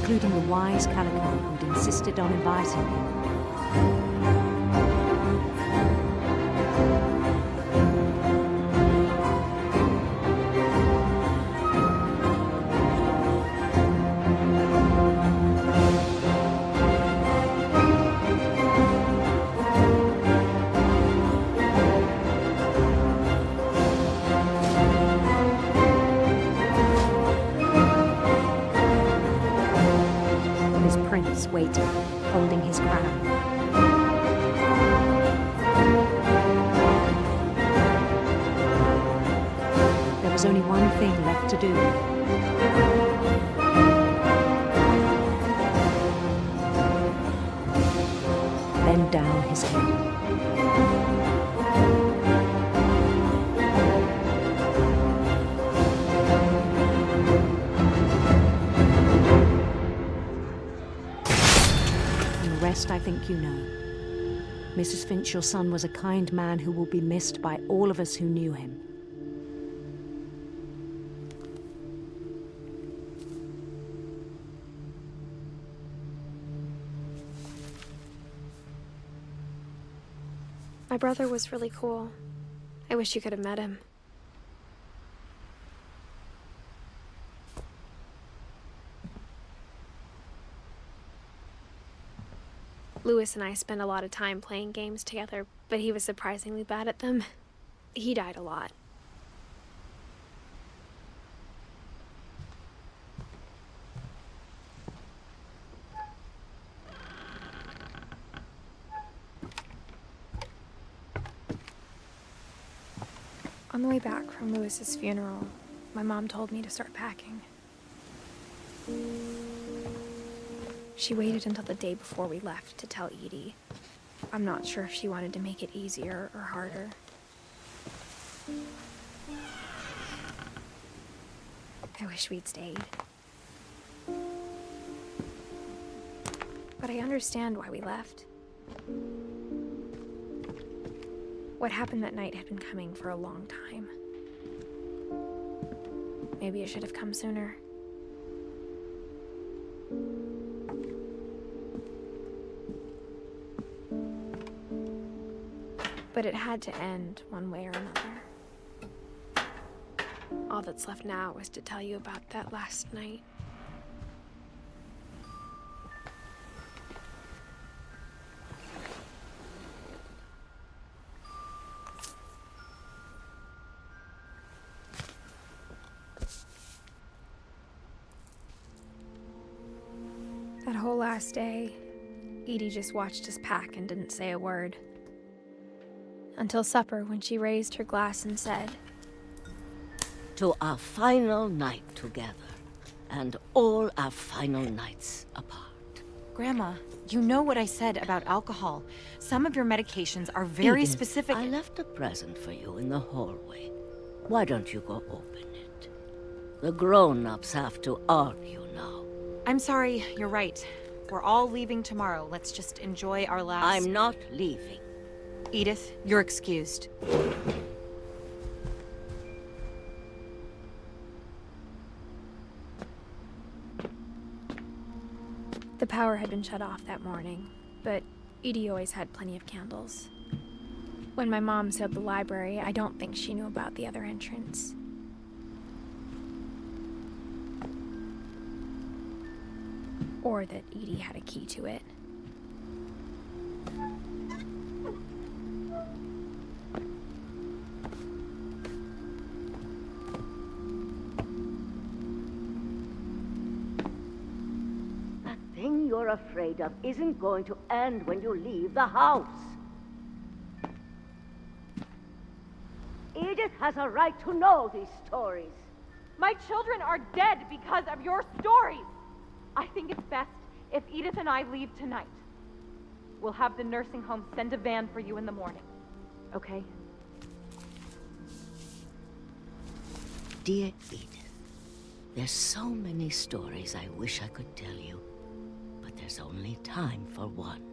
Including the wise Calico who'd insisted on inviting him. Waiting, holding his crown. There was only one thing left to do. Bend down his head. I think you know. Mrs. Finch, your son was a kind man who will be missed by all of us who knew him. My brother was really cool. I wish you could have met him. Lewis and I spent a lot of time playing games together, but he was surprisingly bad at them. He died a lot. On the way back from Lewis's funeral, my mom told me to start packing. She waited until the day before we left to tell Edie. I'm not sure if she wanted to make it easier or harder. I wish we'd stayed. But I understand why we left. What happened that night had been coming for a long time. Maybe it should have come sooner. But it had to end one way or another. All that's left now is to tell you about that last night. That whole last day, Edie just watched us pack and didn't say a word. Until supper, when she raised her glass and said, "To our final night together, and all our final nights apart." Grandma, you know what I said about alcohol. Some of your medications are very Edith, specific. I left a present for you in the hallway. Why don't you go open it? The grown-ups have to argue now. I'm sorry, you're right. We're all leaving tomorrow. Let's just enjoy our last... I'm not leaving. Edith, you're excused. The power had been shut off that morning, but Edie always had plenty of candles. When my mom sealed the library, I don't think she knew about the other entrance. Or that Edie had a key to it. That thing you're afraid of isn't going to end when you leave the house. Edith has a right to know these stories. My children are dead because of your stories. I think it's best if Edith and I leave tonight. We'll have the nursing home send a van for you in the morning. Okay? Dear Edith, there's so many stories I wish I could tell you, but there's only time for one.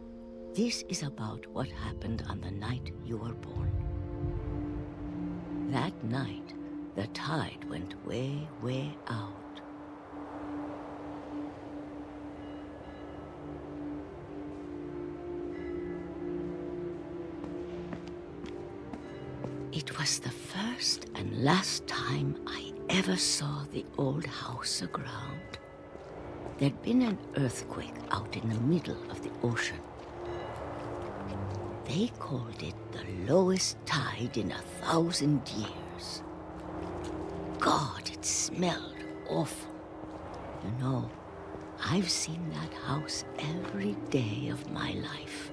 This is about what happened on the night you were born. That night, the tide went way, way out. It was the first and last time I ever saw the old house aground. There'd been an earthquake out in the middle of the ocean. They called it the lowest tide in 1,000 years. God, it smelled awful. You know, I've seen that house every day of my life.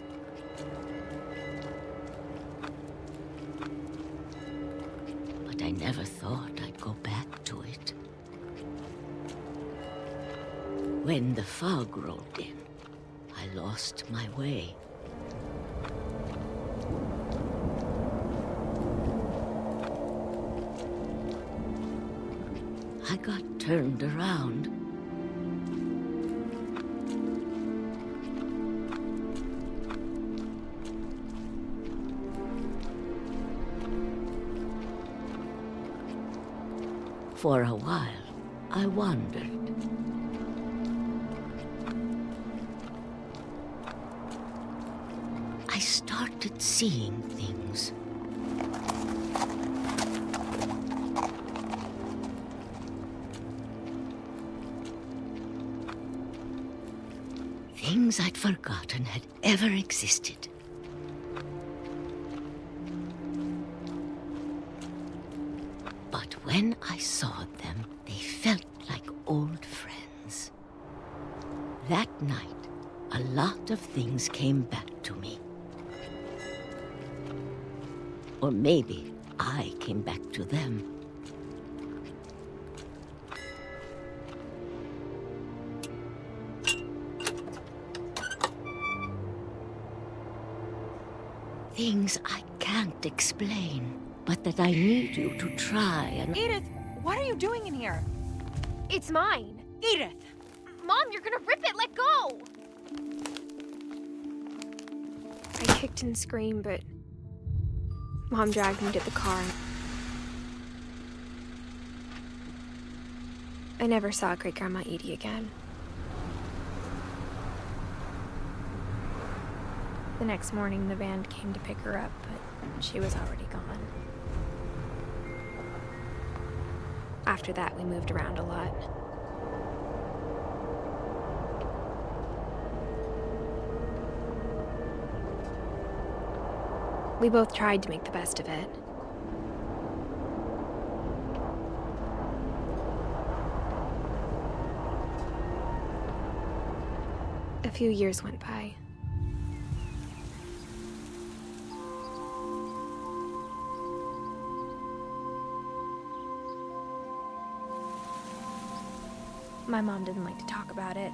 But I never thought I'd go back to it. When the fog rolled in, I lost my way. I got turned around. For a while, I wandered. I started seeing things. Things I'd forgotten had ever existed. But when I saw them, they felt like old friends. That night, a lot of things came back to me. Or maybe I came back to them. Things I can't explain, but that I need you to try and... Edith, what are you doing in here? It's mine. Edith! Mom, you're gonna rip it! Let go! I kicked and screamed, but Mom dragged me to the car. I never saw Great-Grandma Edie again. The next morning, the van came to pick her up, but she was already gone. After that, we moved around a lot. We both tried to make the best of it. A few years went by. My mom didn't like to talk about it,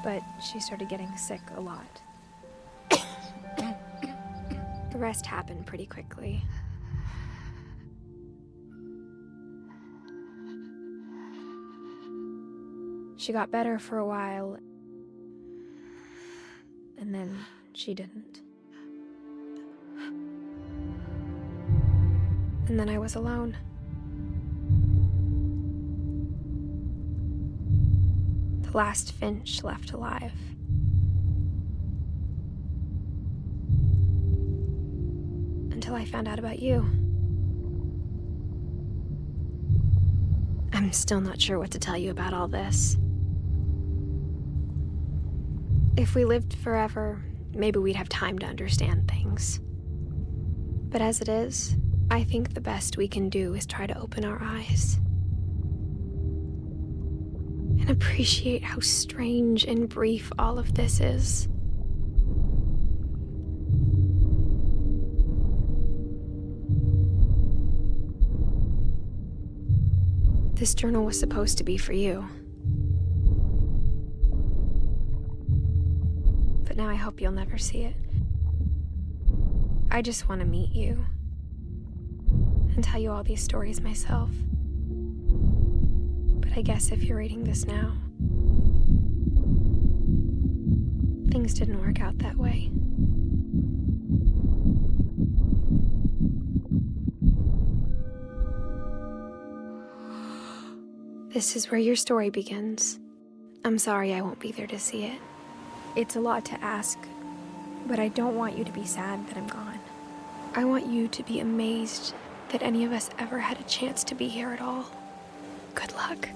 but she started getting sick a lot. The rest happened pretty quickly. She got better for a while, and then she didn't. And then I was alone. The last Finch left alive. Until I found out about you. I'm still not sure what to tell you about all this. If we lived forever, maybe we'd have time to understand things. But as it is, I think the best we can do is try to open our eyes. And appreciate how strange and brief all of this is. This journal was supposed to be for you. But now I hope you'll never see it. I just want to meet you and tell you all these stories myself. But I guess if you're reading this now, things didn't work out that way. This is where your story begins. I'm sorry I won't be there to see it. It's a lot to ask, but I don't want you to be sad that I'm gone. I want you to be amazed that any of us ever had a chance to be here at all. Good luck.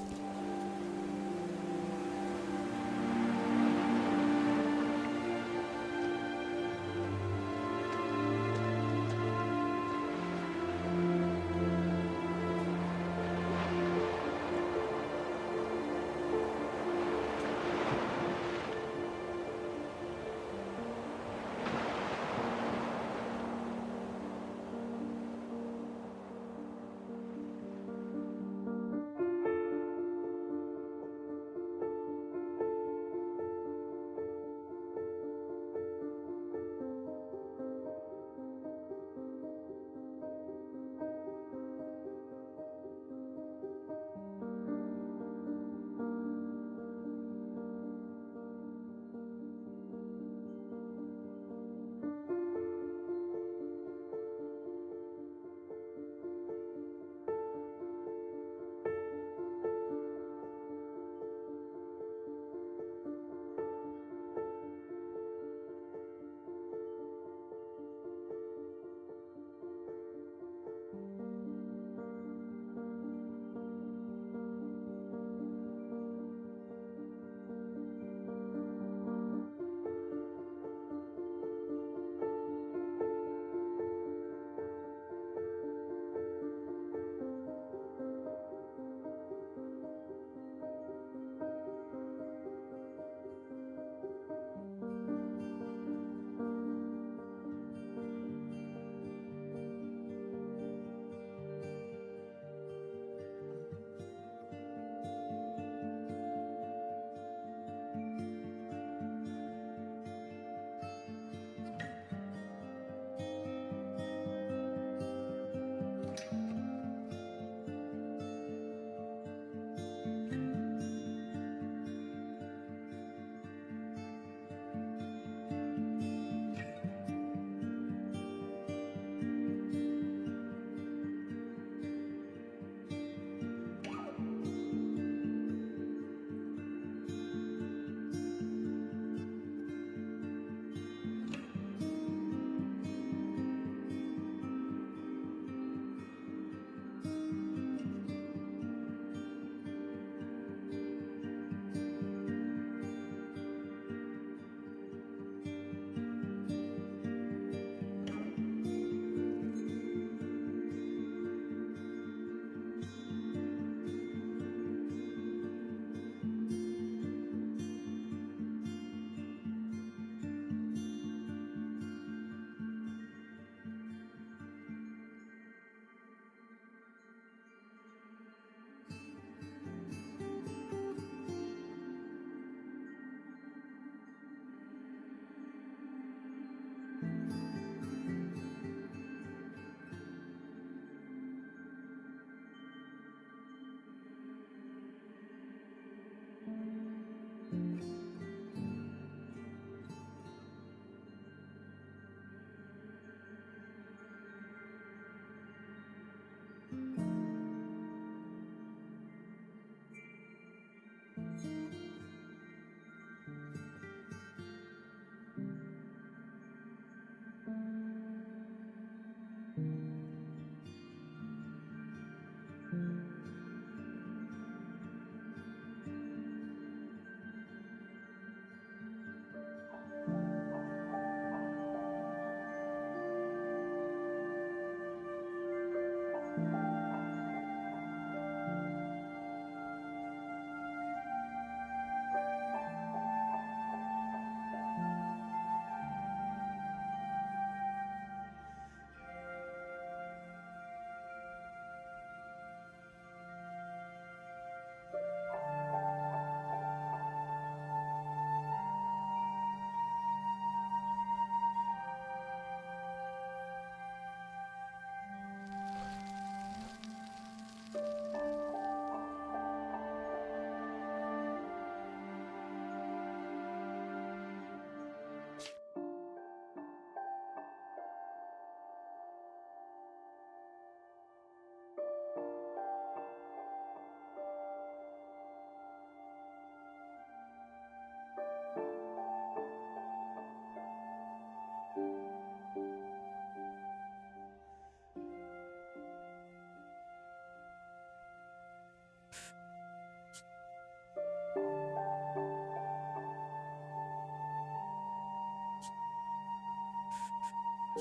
I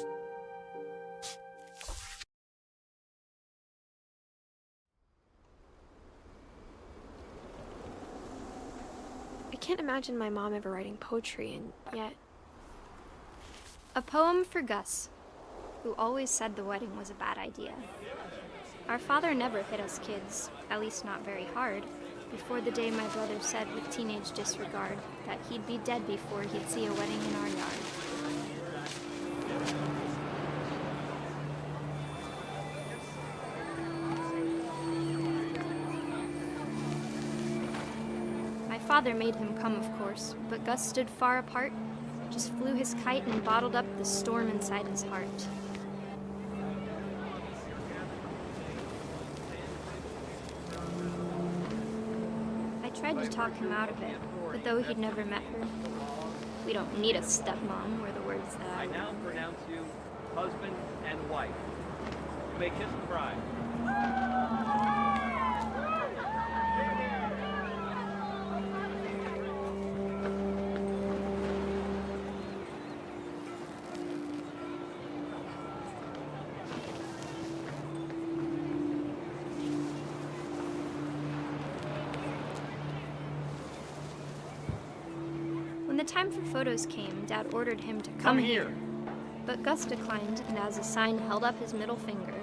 can't imagine my mom ever writing poetry, and yet... A poem for Gus, who always said the wedding was a bad idea. Our father never hit us kids, at least not very hard, before the day my brother said with teenage disregard that he'd be dead before he'd see a wedding in our yard. My father made him come, of course, but Gus stood far apart, just flew his kite and bottled up the storm inside his heart. I tried to talk him out of it, but though he'd never met her, we don't need a stepmom were the words that I now pronounce you husband and wife. You may kiss the bride. When the time for photos came, Dad ordered him to come here. But Gus declined, and as a sign held up his middle finger.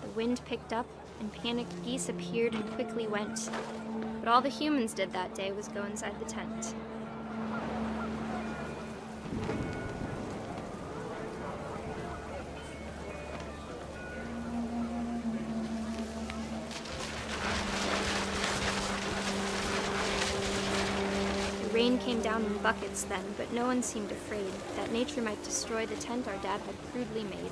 The wind picked up, and panicked geese appeared and quickly went. But all the humans did that day was go inside the tent. Rain came down in buckets then, but no one seemed afraid that nature might destroy the tent our dad had crudely made.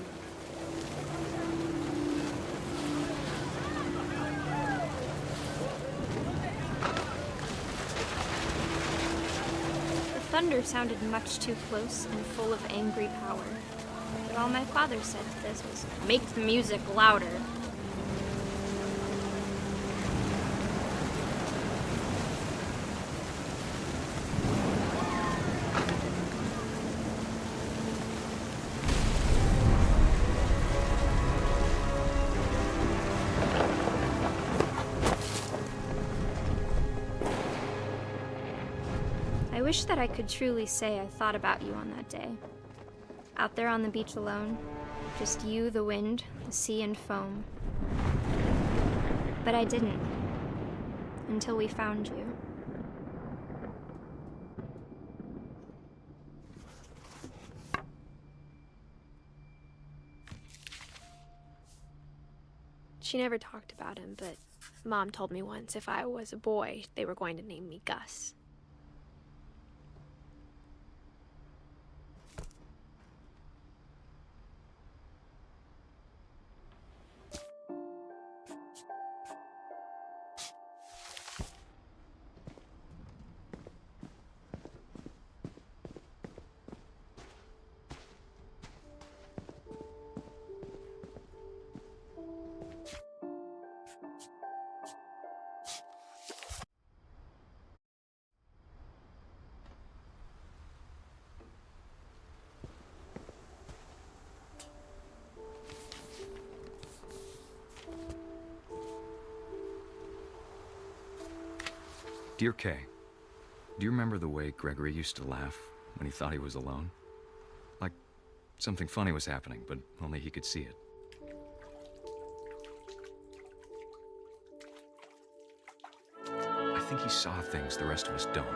The thunder sounded much too close and full of angry power, but all my father said to this was, "Make the music louder." I wish that I could truly say I thought about you on that day. Out there on the beach alone, just you, the wind, the sea, and foam. But I didn't, until we found you. She never talked about him, but Mom told me once if I was a boy, they were going to name me Gus. Dear Kay, do you remember the way Gregory used to laugh when he thought he was alone? Like something funny was happening, but only he could see it. I think he saw things the rest of us don't.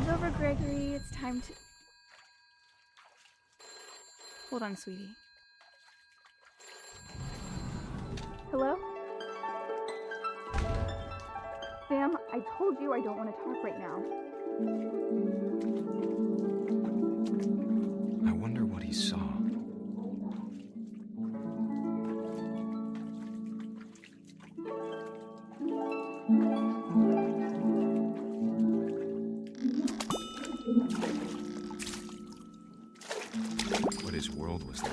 Over, Gregory. It's time to... Hold on, sweetie. Hello? Sam, I told you I don't want to talk right now. I wonder what he saw. What his world was like.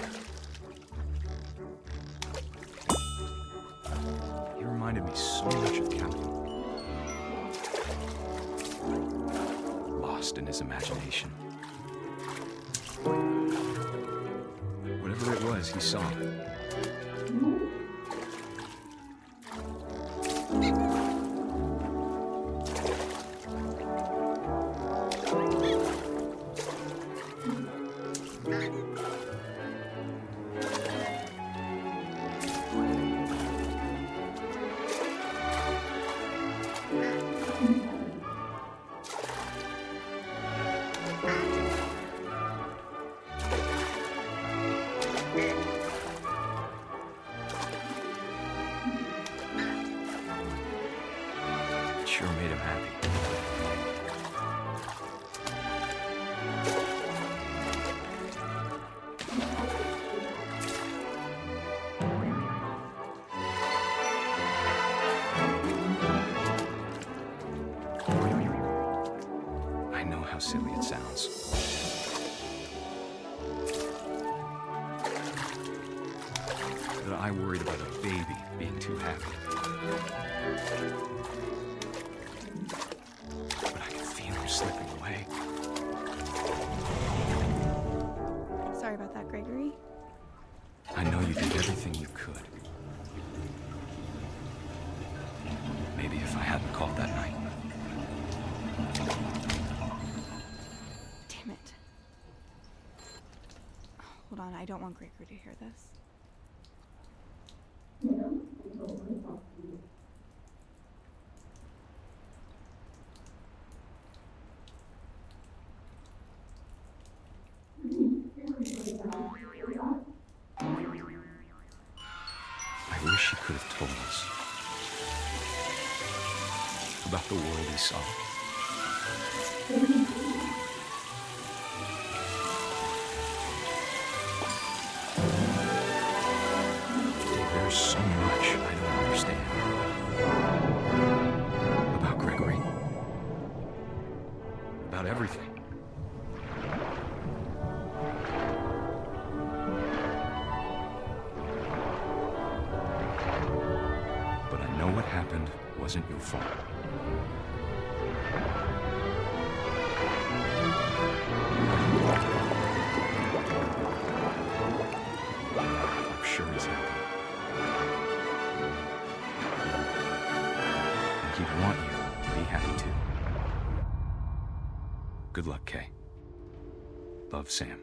He reminded me so much of Calvin. Lost in his imagination. Whatever it was, he saw. It sure made him happy. I know how silly it sounds. That I worried about a baby being too happy. But I could feel him slipping away. Sorry about that, Gregory. I know you did everything you could. Maybe if I hadn't called that night. Damn it. Hold on, I don't want Gregory to hear this. I wish he could have told us about the world he saw. There's so much I don't understand about Gregory, about everything. But I know what happened wasn't your fault. I'm sure he's happy. And he'd want you to be happy too. Good luck, Kay. Love, Sam.